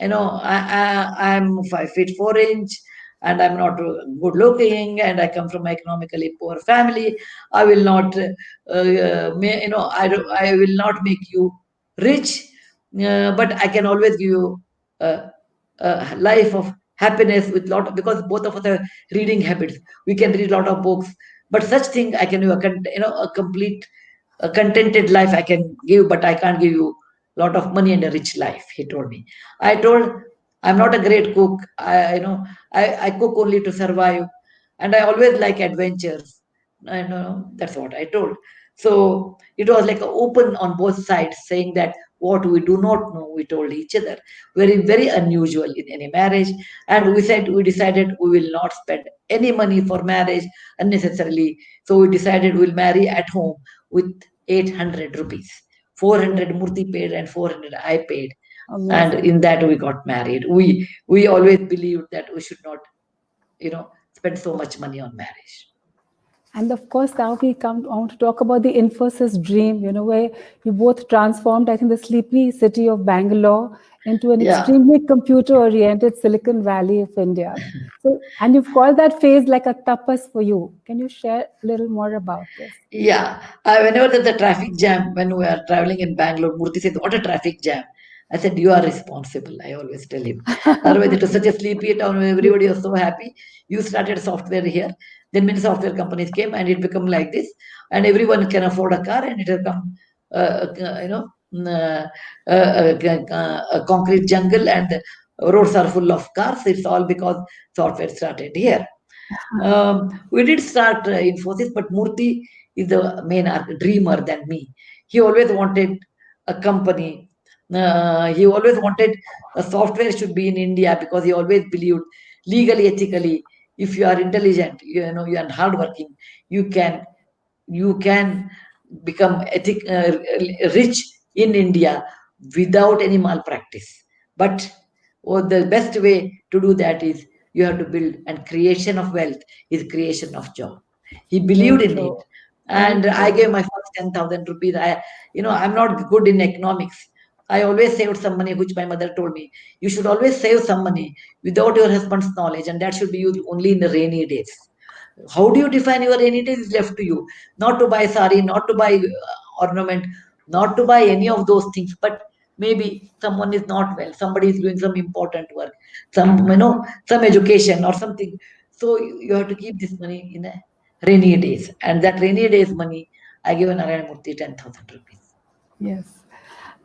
I'm 5 feet 4 inch, and I'm not good looking, and I come from an economically poor family. I will not, I will not make you rich, but I can always give you a life of happiness with lot of, because both of us have reading habits. We can read a lot of books, but such thing I can do a complete a contented life I can give, but I can't give you a lot of money and a rich life. He told me. I told, I'm not a great cook. I cook only to survive, and I always like adventures. I know that's what I told. So it was like open on both sides, saying that what we do not know, we told each other. Very unusual in any marriage. And we decided we will not spend any money for marriage unnecessarily. So we decided we'll marry at home with 800 rupees. Yeah, 400 Murthy paid and 400 I paid. And amazing. in that we got married. We always believed that we should not, spend so much money on marriage. And of course, now we come on to talk about the Infosys dream, where you both transformed, I think, the sleepy city of Bangalore into an Yeah. extremely computer-oriented Silicon Valley of India. So, and you've called that phase like a tapas for you. Can you share a little more about this? Yeah, whenever there's a traffic jam, when we are traveling in Bangalore, Murthy says, "What a traffic jam!" I said, "You are responsible." I always tell him. Otherwise, it was such a sleepy town where everybody was so happy. You started software here, then many software companies came, and it become like this, and everyone can afford a car, and it will come, you know, a concrete jungle, and the roads are full of cars. It's all because software started here. We did start Infosys, but Murthy is the main dreamer than me. He always wanted a company. He always wanted a software should be in India because he always believed legally, ethically, if you are intelligent, you are hardworking, you can you can become rich in India without any malpractice. But the best way to do that is you have to build, and creation of wealth is creation of job. He Very believed in it, true. Very and I true. gave my first 10,000 rupees. I'm not good in economics. I always saved some money, which my mother told me. You should always save some money without your husband's knowledge, and that should be used only in the rainy days. How do you define your rainy days is left to you. Not to buy sari, not to buy ornament, not to buy any of those things, but maybe someone is not well, somebody is doing some important work, some education or something. So you have to keep this money in a rainy days, and that rainy days money I give Narayan Murthy 10,000 rupees. Yes.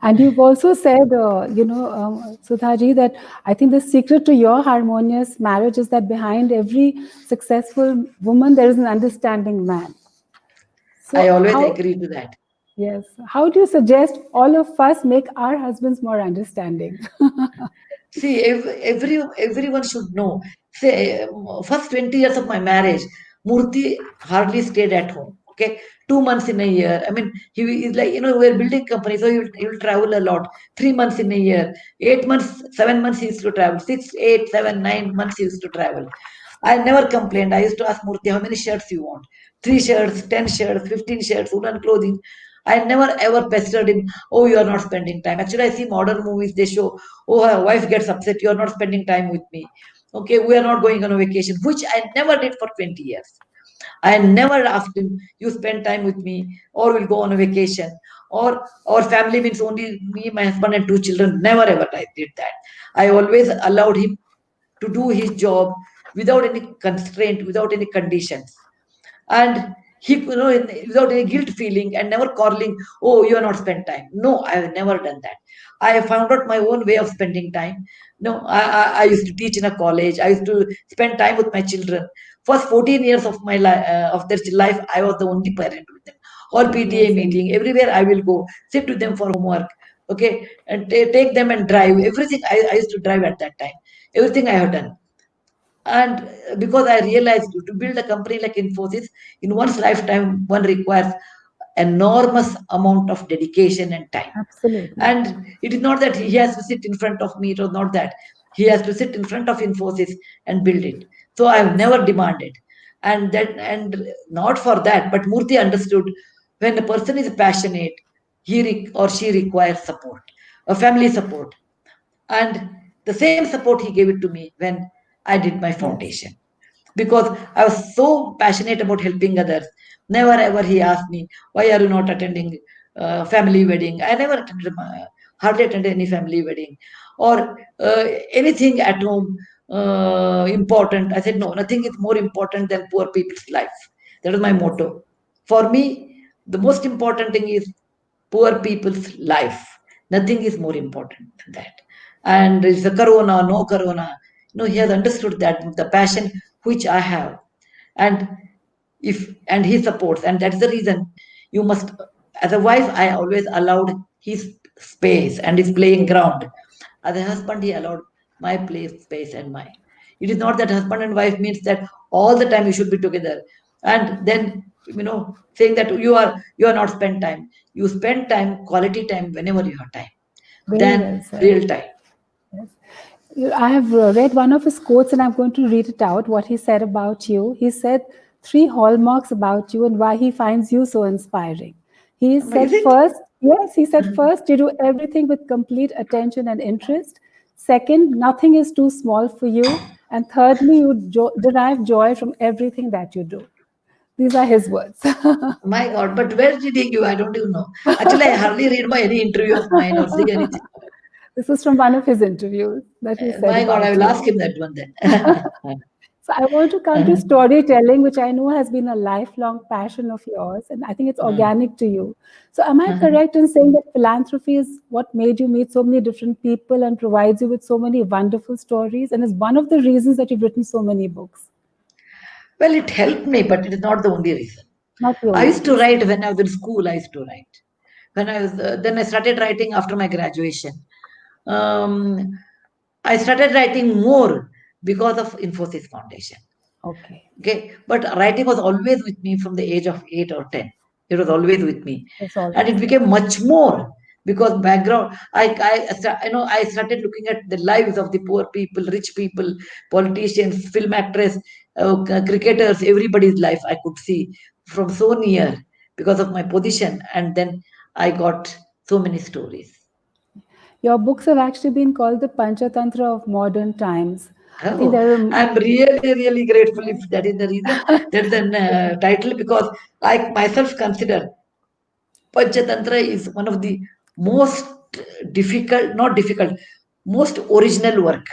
And you've also said, Sudhaji, that I think the secret to your harmonious marriage is that behind every successful woman, there is an understanding man. I So, always how, agree to that. yes, how do you suggest all of us make our husbands more understanding? See, everyone should know. Say, first 20 years of my marriage, Murthy hardly stayed at home. Okay, 2 months in a year. I mean, he is like, we're building company, so he will travel a lot. 3 months in a year, 8 months, 7 months he used to travel. 6, 8, 7, 9 months he used to travel. I never complained. I used to ask Murthy, how many shirts you want? 3 shirts, 10 shirts, 15 shirts, woolen clothing. I never ever pestered him. Oh, you are not spending time. Actually, I see modern movies. They show, oh, her wife gets upset. You are not spending time with me. Okay, we are not going on a vacation, which I never did for 20 years. I never asked him, you spend time with me, or we'll go on a vacation. Or our family means only me, my husband, and 2 children. Never ever I did that. I always allowed him to do his job without any constraint, without any conditions. And he, without any guilt feeling and never calling, oh, you are not spent time. No, I have never done that. I found out my own way of spending time. No, I used to teach in a college. I used to spend time with my children. First 14 years of my life, of their life, I was the only parent with them. All PTA Amazing. meeting, everywhere I will go, sit with them for homework, okay, and take them and drive. Everything I used to drive at that time. Everything I have done. And because I realized to build a company like Infosys, in one's lifetime, one requires enormous amount of dedication and time. Absolutely. And it is not that he has to sit in front of me, it was not that. He has to sit in front of Infosys and build it. So I've never demanded. And not for that, but Murthy understood when a person is passionate, or she requires support, a family support. And the same support he gave it to me when I did my Yes. foundation, because I was so passionate about helping others. Never ever he asked me, why are you not attending family wedding? I never attended, hardly attended any family wedding or anything at home. important. I said, no, nothing is more important than poor people's life. That is my motto. For me, the most important thing is poor people's life. Nothing is more important than that. And it's the corona, no corona. No, he has understood that the passion which I have, and if and he supports, and that's the reason you must. Otherwise, I always allowed his space and his playing ground. As a husband, he allowed my play space and mine. It is not that husband and wife means that all the time you should be together, and then saying that you are not spend time. You spend time, quality time, whenever you have time, Very well than said. real time. Yes. I have read one of his quotes and I'm going to read it out what he said about you. He said three hallmarks about you and why he finds you so inspiring. He said Is it? first, yes, he said first, you do everything with complete attention and interest. Second, nothing is too small for you. And thirdly, you derive joy from everything that you do. These are his words. My God, but where did he give? I don't even know. Actually, I hardly read my any interview of mine or see anything. This is from one of his interviews that he said My God, I about will ask you. him that one then. So I want to come to storytelling, which I know has been a lifelong passion of yours, and I think it's organic to you. So am I correct in saying that philanthropy is what made you meet so many different people and provides you with so many wonderful stories, and is one of the reasons that you've written so many books? Well, it helped me, but it is not the only reason. Not the I only used to reason. write when I was in school. I used to write when I was. Then I started writing after my graduation. Um, I started writing more because of Infosys Foundation. Okay, Okay, but writing was always with me from the age of 8 or 10. It was always with me, it's and always it there. became much more because background. I started looking at the lives of the poor people, rich people, politicians, film actors, cricketers, everybody's life I could see from so near because of my position, and then I got so many stories. Your books have actually been called the Panchatantra of modern times. I think Oh, there are. I'm really, really grateful if that is the reason. That's the title because I myself consider Panchatantra is one of the most difficult, not difficult, most original work.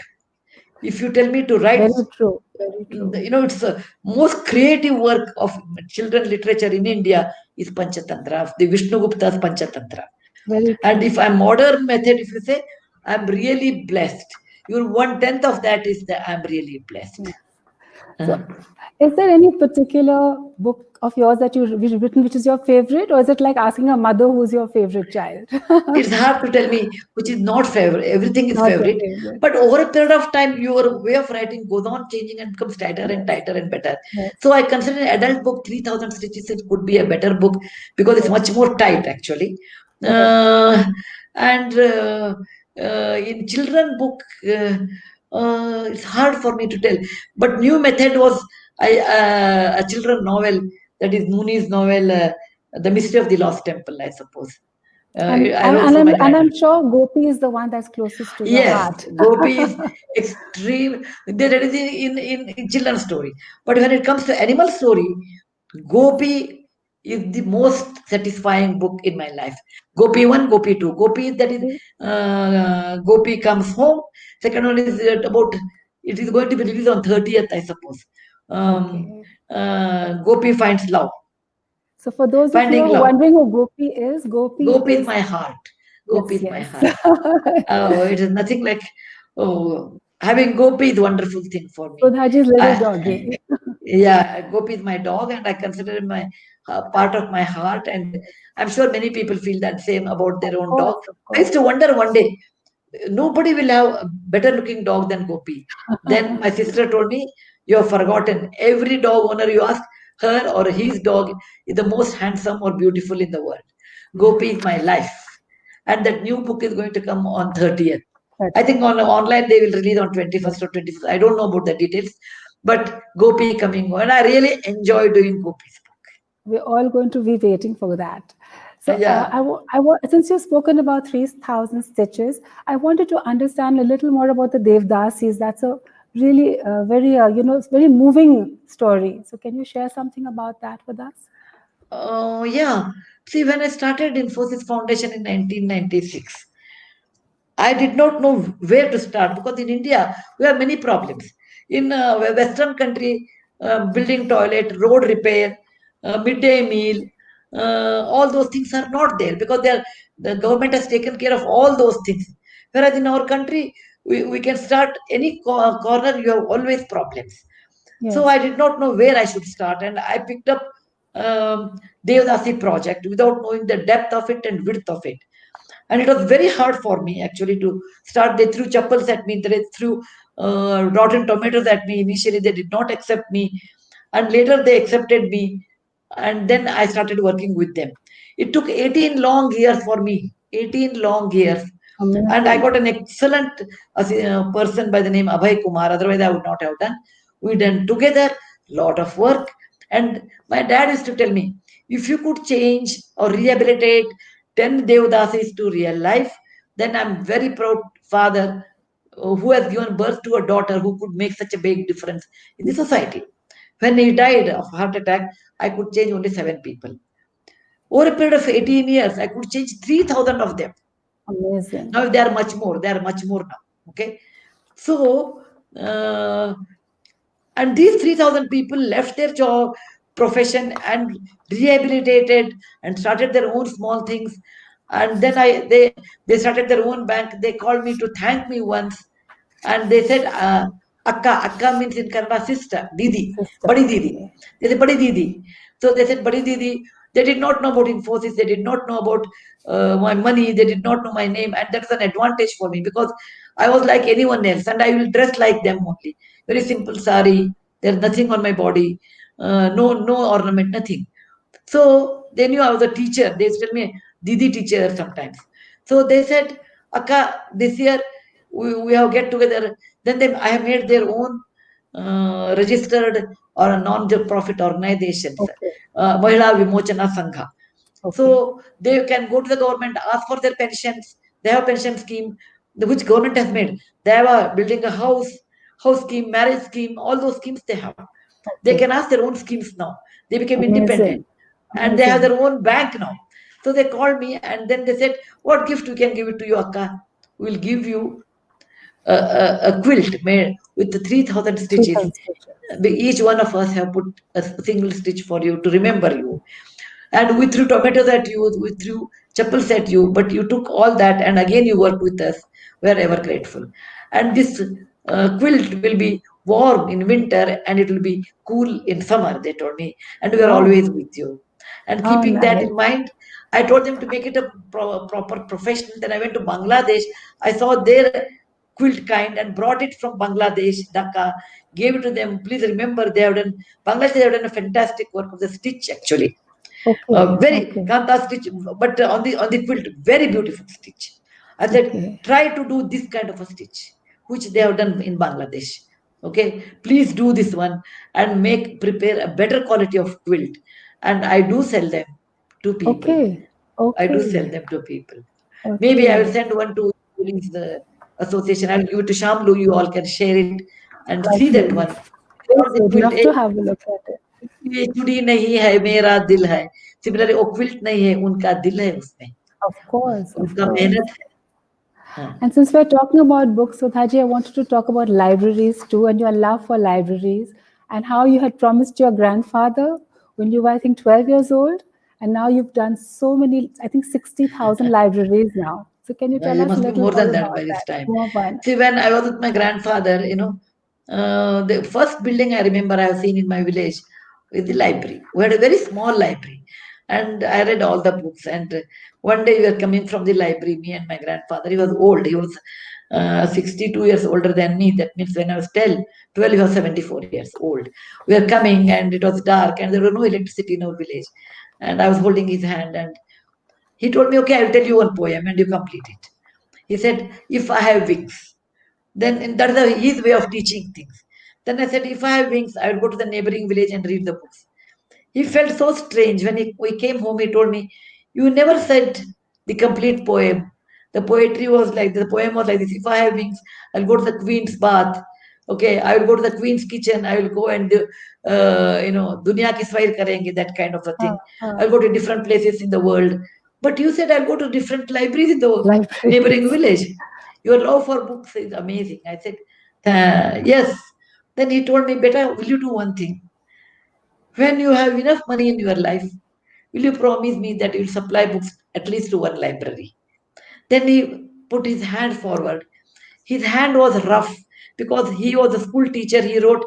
If you tell me to write, Very true, very true. it's the most creative work of children literature in India is Panchatantra, of the Vishnu Gupta's Panchatantra. Very And true. if I'm modern method, if you say, I'm really blessed. Your 1/10 of that is that I'm really blessed. Yes. So, is there any particular book of yours that you've written which is your favorite, or is it like asking a mother who's your favorite child? It's hard to tell me which is not favorite. Everything is Not your favorite. favorite. But over a period of time, your way of writing goes on changing and becomes Yes. tighter and better. Yes. So I consider an adult book, 3000 Stitches, it could be a better book because it's Yes. much more tight actually. Correct. And in children book, it's hard for me to tell. But new method was a children novel, that is Mooney's novel, The Mystery of the Lost Temple, I suppose. And I and, wrote and for I'm my and I'm granddaughter. sure Gopi is the one that's closest to your Yes, heart. Gopi is extreme. That is in children's story. But when it comes to animal story, Gopi is the most satisfying book in my life. Gopi 1, Gopi 2. Gopi, that is, Gopi comes home. Second one is about, it is going to be released on 30th, I suppose. Um, Okay. Gopi finds love. So for those of you who Finding are love. wondering who Gopi Gopi is is my heart. Gopi yes, is my yes. heart. Oh, it is nothing like, oh, having Gopi is a wonderful thing for me. Sudhaji's little I, doggy. yeah, Gopi is my dog, and I consider him my part of my heart. And I'm sure many people feel that same about their own dog. Of I used course. to wonder one day, nobody will have a better looking dog than Gopi. Then my sister told me, you have forgotten. Every dog owner you ask, her or his dog is the most handsome or beautiful in the world. Gopi is my life. And that new book is going to come on 30th. I think 30th. on online they will release on 21st or 25th. I don't know about the details, but Gopi coming on. I really enjoy doing Gopi's We're all going to be waiting for that. So, book. Yeah. since you've spoken about 3,000 stitches, I wanted to understand a little more about the Devdasis. That's a really very, very moving story. So, can you share something about that with us? Yeah. See, when I started Infosys Foundation in 1996, I did not know where to start, because in India we have many problems. In Western country, building toilet, road repair, midday meal, all those things are not there, because the government has taken care of all those things. Whereas in our country, we can start any corner, you have always problems. So I Yes. did not know where I should start, and I picked up Devdasi project without knowing the depth of it and width of it. And it was very hard for me actually to start. They threw chappals at me, they threw rotten tomatoes at me. Initially, they did not accept me, and later they accepted me, and then I started working with them. It took 18 long years for me, 18 long years. And I Amazing. got an excellent person by the name Abhay Kumar. Otherwise, I would not have done. We done together lot of work. And my dad used to tell me, if you could change or rehabilitate 10 Devdasis to real life, then I'm very proud father who has given birth to a daughter who could make such a big difference in the society. When he died of heart attack, I could change only 7 people. Over a period of 18 years, I could change 3,000 of them. Amazing. Now they are much more. They are much more now. Okay. So, uh, and these 3,000 people left their job, profession, and rehabilitated and started their own small things. And then they started their own bank. They called me to thank me once, and they said, Akka means in Kannada sister, Didi, Sister. Badi Didi. Okay. They said Badi Didi. So they said Badi Didi. They did not know about Infosys. They did not know about my money. They did not know my name, and that's an advantage for me, because I was like anyone else, and I will dress like them only. Very simple sari. There's nothing on my body. No ornament, nothing. So they knew I was a teacher. They used to tell me Didi teacher sometimes. So they said, Akka, this year we have get together. Then I have made their own registered or a non-profit organizations, Okay. Mahila Vimochana Sangha. Okay. So they can go to the government, ask for their pensions. They have pension scheme, which government has made. They have building a house scheme, marriage scheme, all those schemes they have. They can Okay. ask their own schemes now. They became independent, Amazing. and they have Amazing. their own bank now. So they called me, and then they said, "What gift we can give it to you, Akka? We'll give you a quilt made with the 3,000 stitches. 3,000 stitches. Each one of us have put a single stitch for you to remember you. And we threw tomatoes at you, we threw chappals at you, but you took all that, and again you worked with us. We are ever grateful. And this quilt will be warm in winter, and it will be cool in summer, they told me. And we are Wow. always with you. And How keeping that nice. in mind, I told them to make it a proper profession. Then I went to Bangladesh. I saw their quilt kind and brought it from Bangladesh, Dhaka, gave it to them. Please remember, they have done, Bangladesh, they have done a fantastic work of the stitch actually. Okay. Very Okay. Kanta stitch, but on the quilt, very beautiful stitch. I said, Okay. try to do this kind of a stitch, which they have done in Bangladesh. Okay, please do this one and prepare a better quality of quilt. And I do sell them to people. Okay. I do sell Okay. them to people. Maybe I will Okay. send one to the association. I'll give it to Shamlu. You all can share it and see that one. Lovely. Please On the would quilt, love to have a look at it. ये चूड़ी नहीं है मेरा दिल है. Similarly, वो quilt नहीं है उनका दिल है उसमें. Of course. Of उनका course. मेहनत है. हाँ. And since we're talking about books, Sudhaji, I wanted to talk about libraries too and your love for libraries and how you had promised your grandfather when you were, I think, 12 years old. And now you've done so many, I think, 60,000 libraries now. So can you tell You us a must be little more more than that about by this that? time. More fun. See, when I was with my grandfather, the first building I remember I have seen in my village is the library. We had a very small library, and I read all the books. And one day we were coming from the library, me and my grandfather. He was old. He was 62 years older than me. That means when I was 12, he was 74 years old. We were coming, and it was dark, and there was no electricity in our village. And I was holding his hand, and he told me, "Okay, I will tell you one poem, and you complete it." He said, "If I have wings," then that is his way of teaching things. Then I said, "If I have wings, I will go to the neighboring village and read the books." He felt so strange when we came home. He told me, "You never said the complete poem. The poetry was like the poem was like this. If I have wings, I'll go to the queen's bath. Okay, I will go to the queen's kitchen. I will go and dunya ki swair karenge, that kind of a thing. Uh, uh, I'll go to different places in the world. But you said I'll go to different libraries in the neighboring Libraries. village. Your love for books is amazing. I said, yes. Then he told me, Beta, will you do one thing? When you have enough money in your life, will you promise me that you'll supply books at least to one library? Then he put his hand forward. His hand was rough because he was a school teacher. He wrote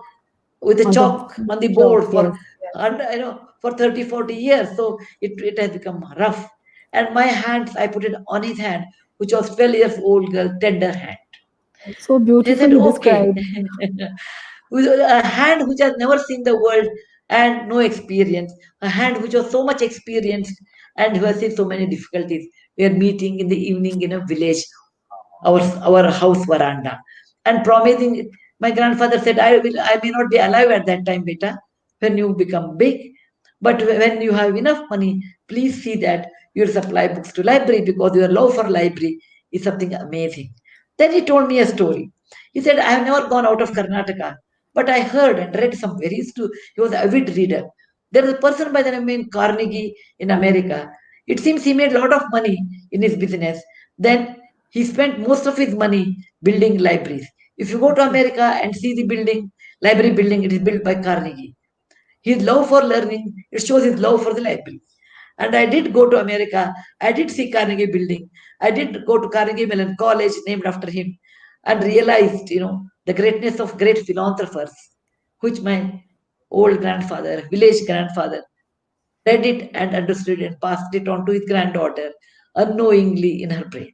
with a On chalk on the chalk, board yes. for for 30, 40 years. So it has become rough. And my hands, I put it on his hand, which was 12 years old girl, tender hand. So He said, beautifully okay. described. With a hand which has never seen the world and no experience, a hand which was so much experienced and who has seen so many difficulties. We are meeting in the evening in a village, our house veranda, and promising. My grandfather said, I may not be alive at that time, beta, when you become big, but when you have enough money, please see that you supply books to library because your love for library is something amazing. Then he told me a story. He said, I have never gone out of Karnataka, but I heard and read some very he was an avid reader. There is a person by the name of Carnegie in America. It seems he made a lot of money in his business. Then he spent most of his money building libraries. If you go to Okay. America and see the building, library building, it is built by Carnegie. His love for learning, it shows his love for the library. And I did go to America. I did see Carnegie Building. I did go to Carnegie Mellon College, named after him, and realized, the greatness of great philanthropers, which my old grandfather, village grandfather, read it and understood and passed it on to his granddaughter unknowingly in her brain.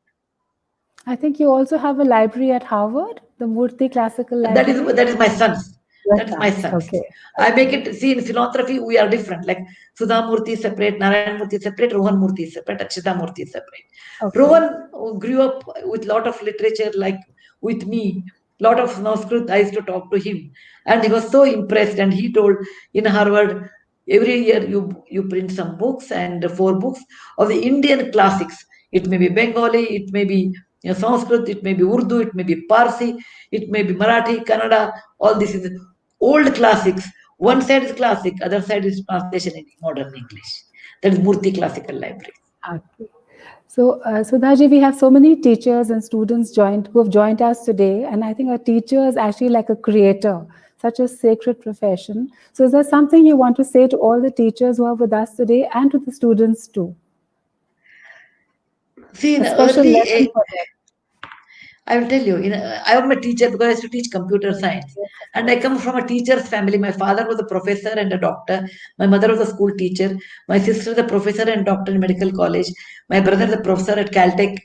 I think you also have a library at Harvard, the Murthy Classical That is Library. that is my son's. Your That is my son's. son's. Okay. I make Okay. it see in philanthropy we are different. Like Sudha Murthy is separate, Narayan Murthy is separate, Rohan Murthy is separate, Akshita Murthy is separate. Okay. Rohan grew up with lot of literature, like with me. Lot of Sanskrit. I used to talk to him, and he was so impressed. And he told in Harvard, every year you print some books and 4 books of the Indian classics. It may be Bengali, it may be Sanskrit, it may be Urdu, it may be Parsi, it may be Marathi, Kannada. All this is old classics. One side is classic, other side is translation in modern English. That is Murthy Classical Library. Okay. So, Sudhaji, we have so many teachers and students who have joined us today, and I think a teacher is actually like a creator, such a sacred profession. So, is there something you want to say to all the teachers who are with us today and to the students too? See, in A special early lesson for them. I will tell you, I am a teacher because I used to teach computer Yes, science. yes, of And I course. come from a teacher's family. My father was a professor and a doctor. My mother was a school teacher. My sister is a professor and doctor in medical college. My brother is a professor at Caltech.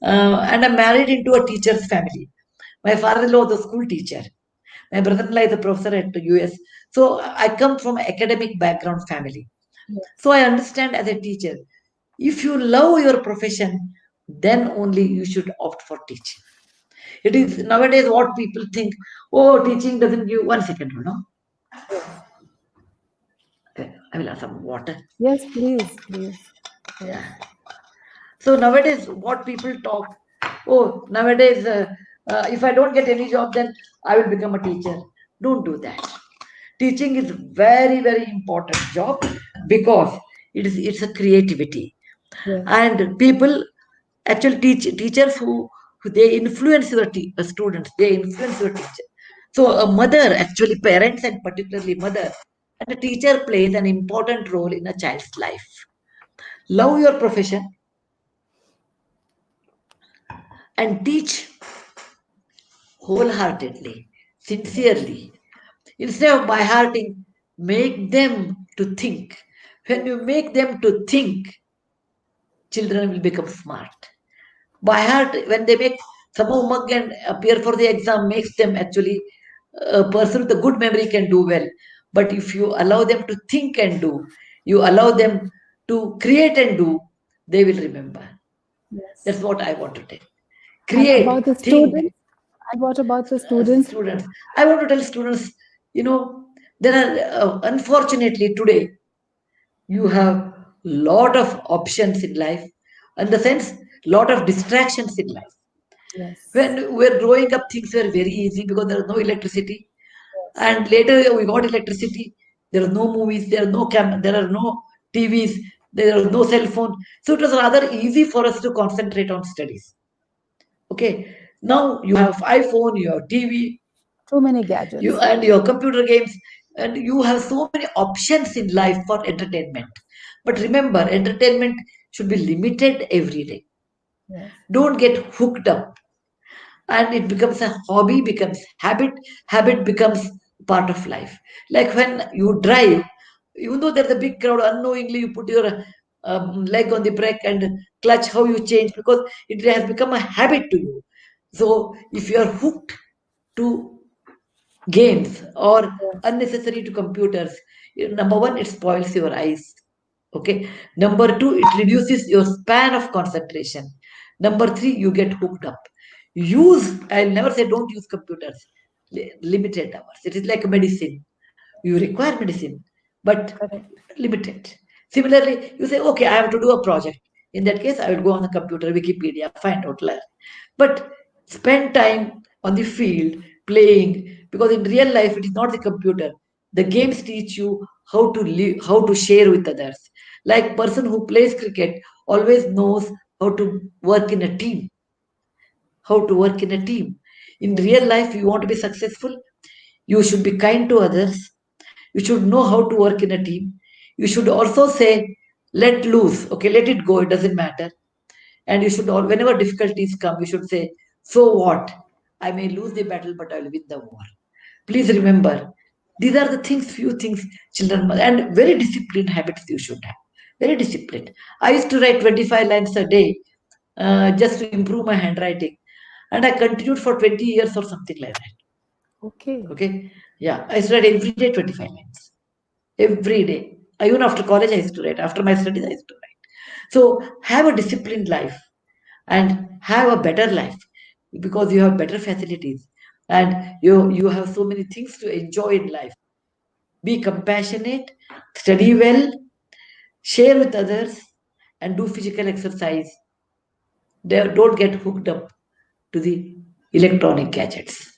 And I'm married into a teacher's family. My father-in-law was a school teacher. My brother-in-law is a professor at the US. So I come from an academic background family. So Yes. I understand as a teacher, if you love your profession, then only you should opt for teaching. It is nowadays what people think. Oh, teaching doesn't give. 1 second, Yes. I will have some water. Yes, please, please. Yeah. So nowadays, what people talk. Oh, nowadays, if I don't get any job, then I will become a teacher. Don't do that. Teaching is very very important job because it's a creativity, Yes. and people actually teachers who they influence your students, they influence your teacher. So a mother, actually parents and particularly mother and a teacher plays an important role in a child's life. Love your profession and teach wholeheartedly, Yes. sincerely. Instead of by hearting, make them to think. When you make them to think, children will become smart. By heart, when they make somehow mug and appear for the exam, makes them actually a person with a good memory can do well. But if you allow them to think and do, you allow them to create and do, they will remember. That's Yes. what I want to tell. And about Create, the think, students? And what about the students? students. I want to tell students, you know, there are unfortunately today you have lot of options in life, in the sense lot of distractions in life. Yes. When we were growing up, things were very easy because there was no electricity. Yes. And later we got electricity. There are no movies. There are no there are no TVs. There was no cell phone. So it was rather easy for us to concentrate on studies. Okay. Now you have iPhone, you have TV, Too many gadgets. and your computer games, and you have so many options in life for entertainment. But remember, entertainment should be limited every day. Yes. Don't get hooked up, and it becomes a hobby, becomes habit becomes part of life. Like when you drive, even though there's a big crowd, unknowingly you put your leg on the brake and clutch, how you change, because it has become a habit to you. So if you are hooked to games or Yes. unnecessary to computers, number one, it spoils your eyes. Okay. Number two, it reduces your span of concentration. Number three, you get hooked up. I'll never say don't use computers. Limited hours. It is like medicine. You require medicine, but Correct. limited. Similarly, you say, okay, I have to do a project. In that case, I will go on the computer, Wikipedia, find out, learn. But spend time on the field playing, because in real life, it is not the computer. The games teach you how to live, how to share with others. Like person who plays cricket always knows how to work in a team, how to work in a team. In real Yes. life, you want to be successful, you should be kind to others. You should know how to work in a team. You should also say, let loose, okay, let it go, it doesn't matter. And you should, whenever difficulties come, you should say, so what? I may lose the battle, but I will win the war. Please remember, these are the things, few things children must, and very disciplined habits you should have. Very disciplined. I used to write 25 lines a day just to improve my handwriting. And I continued for 20 years or something like that. Okay. Okay. Yeah. I used to write every day 25 lines. Every day. Even after college, I used to write. After my studies, I used to write. So have a disciplined life and have a better life, because you have better facilities and you have so many things to enjoy in life. Be compassionate, study well, share with others, and do physical exercise. Don't get hooked up to the electronic gadgets.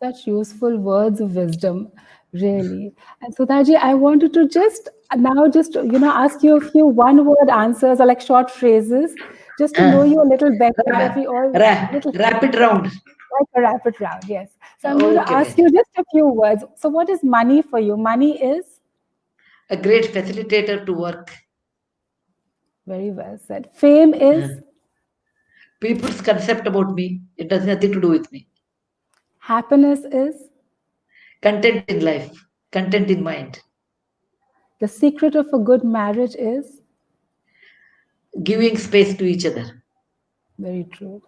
Such useful words of wisdom, really. And Sudhaji, I wanted to just ask you a few one-word answers or like short phrases, just to know Uh, you a little better, that ra- we all little rapid round. like a rapid round. Yes. So I'm going to Okay, ask then. you just a few words. So what is money for you? Money is A great facilitator to work. very well said. Fame Uh, is People's concept about me, it has nothing to do with me. happiness is Content in life, content in mind, the secret of a good marriage is giving space to each other, very true.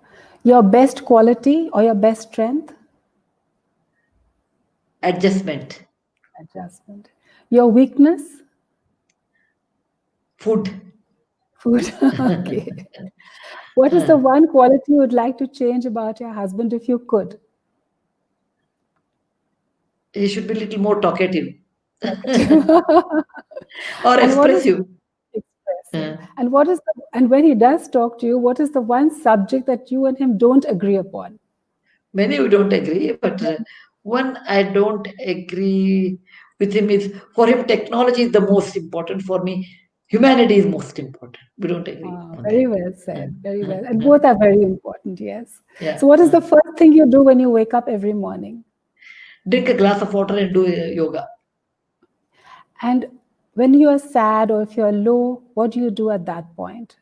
Your best quality or your best strength? adjustment, Adjustment. Your weakness? food. Food. Okay. What is the Uh, one quality you would like to change about your husband if you could? he should be a little more talkative Talkative. or And what is expressive. expressive? Uh, And when he does talk to you, what is the one subject that you and him don't agree upon? Many we don't agree, but one I don't agree with him is, for him, technology is the most important. For me, humanity is most important. We don't agree on that. Very well Uh, said. Very uh, well. And uh, both are very important, yes. yeah. So, what is the first thing you do when you wake up every morning? Drink a glass of water and do yoga. And when you are sad or if you're low, what do you do at that point?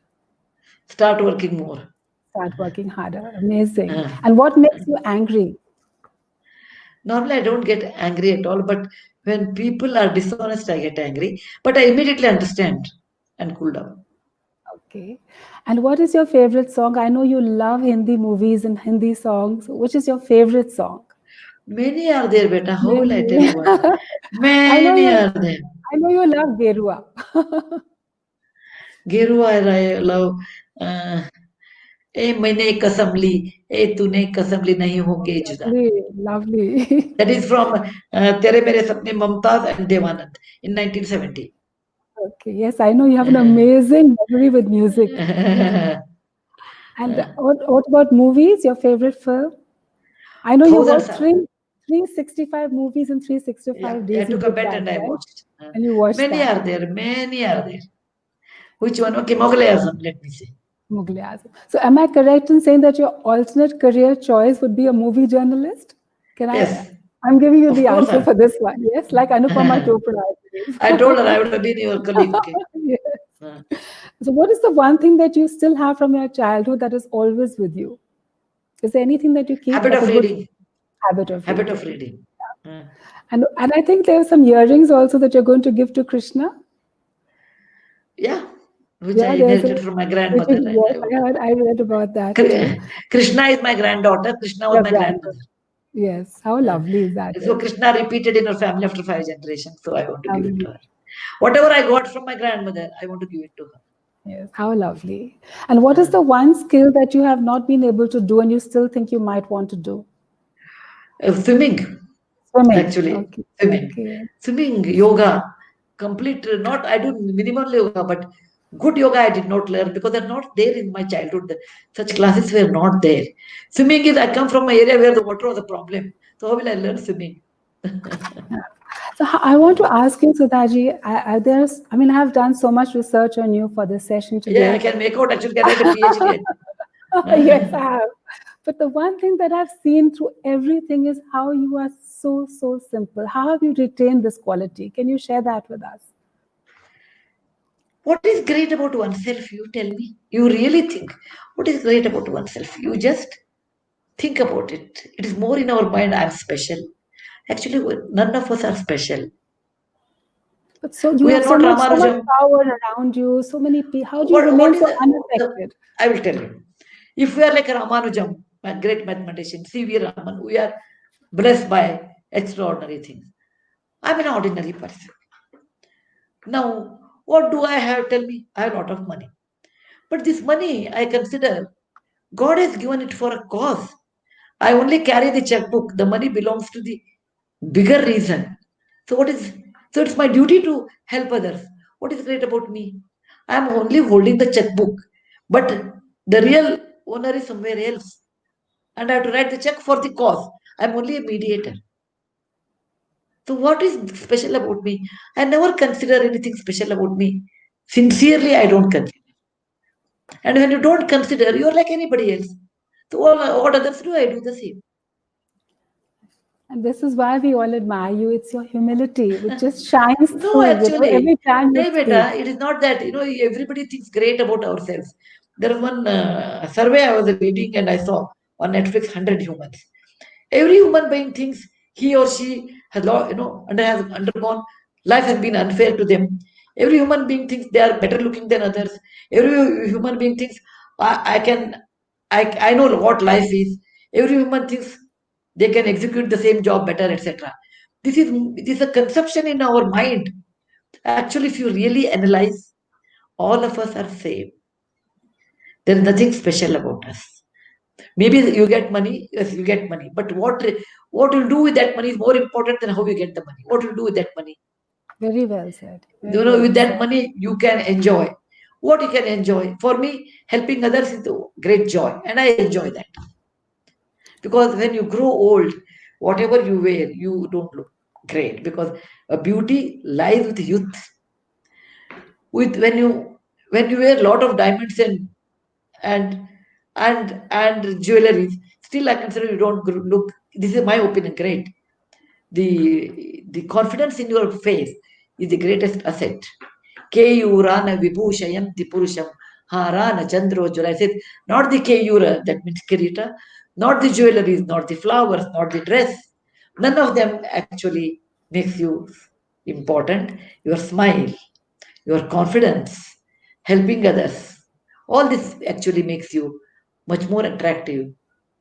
Start working more. Start working harder. Amazing. Uh, And what makes you angry? Normally, I don't get angry at all, but when people are dishonest, I get angry. But I immediately understand and cool down. Okay. And what is your favorite song? I know you love Hindi movies and Hindi songs. Which is your favorite song? Many are there, beta. How will I tell Many. you one? I know Many you are there. I know you love Gerua. Geru, I love. Uh, ए मैंने कसम ली, ए तूने कसम ली, नहीं Oh, होंगे जुदा. lovely, lovely. That is from तेरे मेरे सपने, Mumtaz and Devanand in 1970. Okay, yes, I know you have an amazing memory with music. Thousands And what about movies? Your favorite film? I know you watched are. 365 movies in Yeah, 365 I days. You took a did bet that, and I right? watched. And you watched Many that. are there, many are there. Which one? Okay, Mughal Azam, let me say. Mughal e Azam. So, am I correct in saying that your alternate career choice would be a movie journalist? Can I? Yes, I'm giving you of the course. answer for this one. Yes, like Anupama Chopra, I I told her believe. I would have been your colleague. Okay. Yes. Uh, So, what is the one thing that you still have from your childhood that is always with you? Is there anything that you keep, Habit like a of good reading. habit of Habit of reading? reading. Uh, And I think there are some earrings also that you're going to give to Krishna. yeah, which I Yeah, there's a inherited from my which grandmother, is, and yes, I read about that too. Krishna is my granddaughter. Krishna was Your my granddaughter. grandmother. Yes, how Uh, lovely is that so is. Krishna repeated in her family after 5 generations. So I want to give it to Lovely. her. Whatever I got from my grandmother, I want to give it to her. Yes, how lovely. And what is Uh, the one skill that you have not been able to do and you still think you might want to do? Swimming, Swimming. actually, Okay. swimming, Okay. swimming, yoga, complete. Not I do minimal yoga, but good yoga I did not learn because they're not there in my childhood. Such classes were not there. Swimming is I come from an area where the water was a problem. So how will I learn swimming? So I want to ask you, Sudhaji, I mean, I have done so much research on you for this session Yeah, I today. can make out. Actually, can write a PhD. Yes, I have. But the one thing that I've seen through everything is how you are so, so simple. How have you retained this quality? Can you share that with us? What is great about oneself? You tell me. You really think. What is great about oneself? You just think about it. It is more in our mind. I'm special. Actually, none of us are special. But so you We have are not so much Ramanujam. power around you, so many people. How do you What remain is so the unaffected? I will tell you. If we are like a Ramanujam, a great mathematician, C.V. Raman, we are blessed by extraordinary things. I'm an ordinary person. Now, what do I have? Tell me. I have a lot of money. But this money, I consider God has given it for a cause. I only carry the checkbook. The money belongs to the bigger reason. So what is so it's my duty to help others. What is great about me? I am only holding the checkbook, but the real owner is somewhere else, and I have to write the check for the cause. I am only a mediator. So what is special about me? I never consider anything special about me. Sincerely, I don't consider. And when you don't consider, you are like anybody else. So all what others do, I do the same. And this is why we all admire you. It's your humility which just shines No, through, actually, every time you nahi speak. beta, it is not that, everybody thinks great about ourselves. There was one survey I was reading and I saw on Netflix 100 humans. Every human being thinks he or she has, has undergone, life has been unfair to them. Every human being thinks they are better looking than others. Every human being thinks, I can, I know what life is. Every human thinks they can execute the same job better, etc. This is a conception in our mind. Actually, if you really analyze, all of us are same. There is nothing special about us. Maybe you get money, yes, you get money. But what you'll do with that money is more important than how you get the money. What you'll do with that money? Very well said. Very well With that said. money, you can enjoy. What you can enjoy. For me, helping others is a great joy, and I enjoy that. Because when you grow old, whatever you wear, you don't look great. Because a beauty lies with youth. With when you wear a lot of diamonds and and jewelries, still I consider you don't look. This is my opinion. Great. The confidence in your face is the greatest asset. Keyurana vibhushayanti purusham harana chandro jwala. I said not the keyura, that means kirita, not the jewelries, not the flowers, not the dress. None of them actually makes you important. Your smile, your confidence, helping others, all this actually makes you much more attractive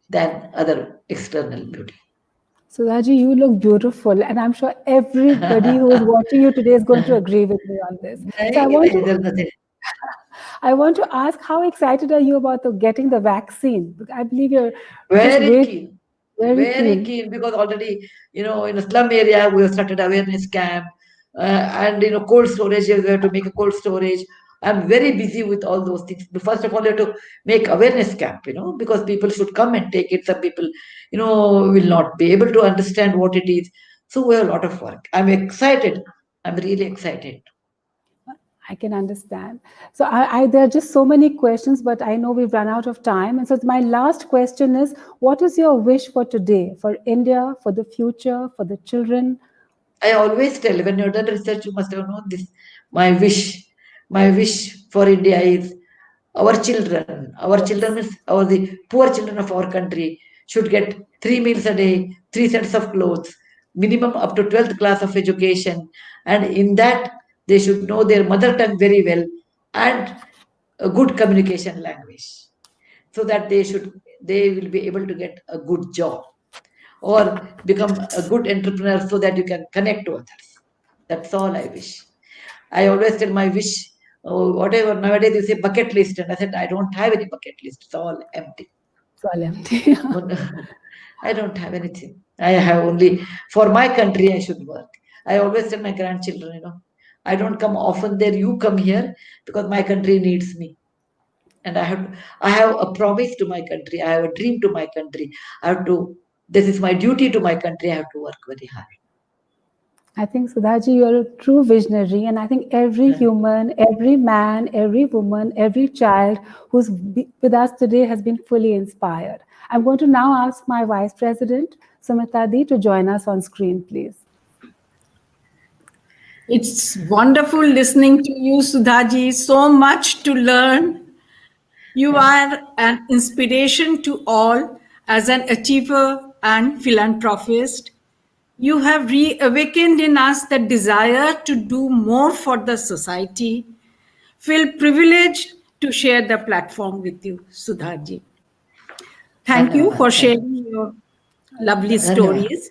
than other external beauty. Sudhaji, you look beautiful, and I'm sure everybody who is watching you today is going to agree with me on this. So Nahi, nahi, there's nothing. I want to ask, how excited are you about getting the vaccine? I believe you're just Very wait, keen, very very keen. keen because already, in a slum area, we have started awareness camp, and cold storage. We have to make a cold storage. I'm very busy with all those things. But first of all, you have to make awareness camp, because people should come and take it. Some people, will not be able to understand what it is. So we have a lot of work. I'm excited. I'm really excited. I can understand. So there are just so many questions, but I know we've run out of time. And so my last question is, what is your wish for today, for India, for the future, for the children? I always tell, when you've done research, you must have known this. My wish for India is our children. Our children means the poor children of our country should get 3 meals a day, 3 sets of clothes, minimum up to 12th class of education, and in that they should know their mother tongue very well and a good communication language, so that they will be able to get a good job or become a good entrepreneur so that you can connect to others. That's all I wish. I always tell my wish, oh, whatever nowadays you say bucket list, and I said I don't have any bucket list. It's all empty. It's all empty. I don't have anything. I have only for my country I should work. I always tell my grandchildren, I don't come often there. You come here because my country needs me, and I have a promise to my country. I have a dream to my country. I have to. This is my duty to my country. I have to work very hard. I think, Sudhaji, you're a true visionary. And I think every human, every man, every woman, every child who's with us today has been fully inspired. I'm going to now ask my Vice President, Sumita Di, to join us on screen, please. It's wonderful listening to you, Sudhaji. So much to learn. You are an inspiration to all as an achiever and philanthropist. You have reawakened in us the desire to do more for the society. Feel privileged to share the platform with you, Sudhaji. Thank you for sharing your lovely stories.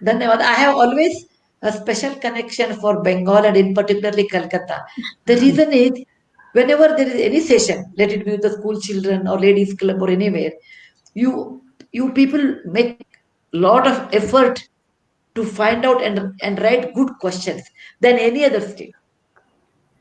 Dhanyavad. I have always a special connection for Bengal and in particularly Calcutta. The reason is, whenever there is any session, let it be with the school children or ladies club or anywhere, you people make lot of effort to find out and write good questions than any other state.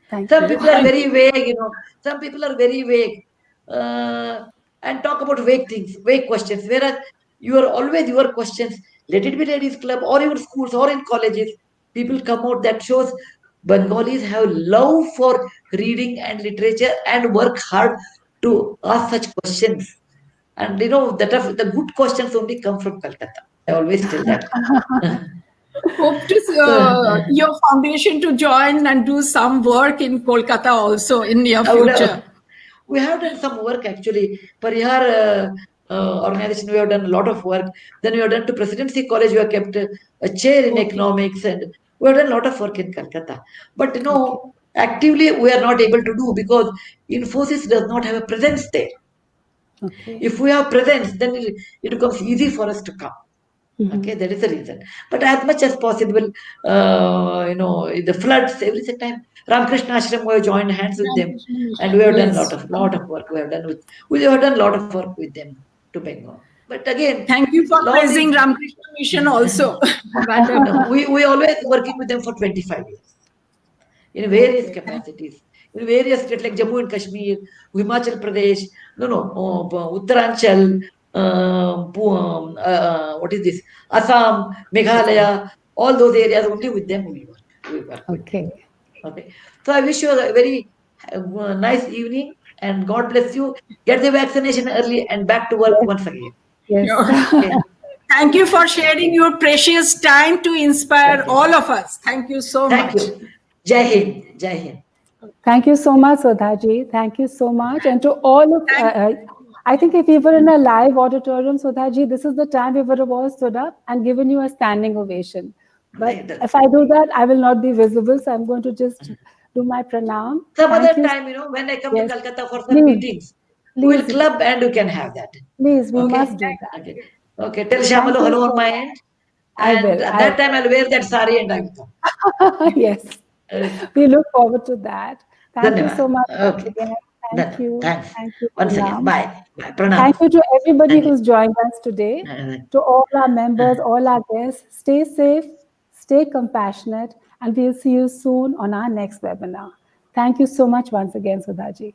Some people are very vague, Some people are very vague and talk about vague things, vague questions. Whereas your questions, let it be ladies club or even schools or in colleges, people come out that shows Bengalis have love for reading and literature and work hard to ask such questions. And the good questions only come from Calcutta. I always tell that. Hope to your foundation to join and do some work in Kolkata also in near future. We have done some work actually. Parihar organization, we have done a lot of work. Then we have done to Presidency College, we have kept a chair in economics, and we have done a lot of work in Calcutta. But actively we are not able to do because Infosys does not have a presence there. If we have presence, then it becomes easy for us to come. Okay, that is the reason. But as much as possible, the floods, every time, Ramakrishna Ashram, we have joined hands with them, and we have done lot of work. We have done a lot of work with them to Bengal. But again, thank you for praising Ramakrishna Mission also. we always working with them for 25 years in various capacities. In various states like Jammu and Kashmir, Himachal Pradesh, Uttaranchal, what is this? Assam, Meghalaya, all those areas, only with them we work. Okay. So I wish you a very nice evening and God bless you. Get the vaccination early and back to work once again. Yes. Okay. Thank you for sharing your precious time to inspire all of us. Thank you so much. Thank you. Jai Hind. Jai Hind. Thank you so much, Sudhaji. Thank you so much. And to all of, I think if we were in a live auditorium, Sudhaji, this is the time we would have all stood up and given you a standing ovation. But if I do that, I will not be visible. So I'm going to just do my pranam. Some other time, when I come to Calcutta for some meetings, we will club and you can have that. Please, we must do that. Okay. Tell Shamalu hello on my end. And at that time, I'll wear that sari and I will come. Yes. We look forward to that. Thank you so much. Okay. Thank you. Thanks. Thank you. Once again, bye. Pranam. Thank you to everybody who's joined us today. To all our members, all our guests, stay safe, stay compassionate, and we'll see you soon on our next webinar. Thank you so much once again, Sudhaji.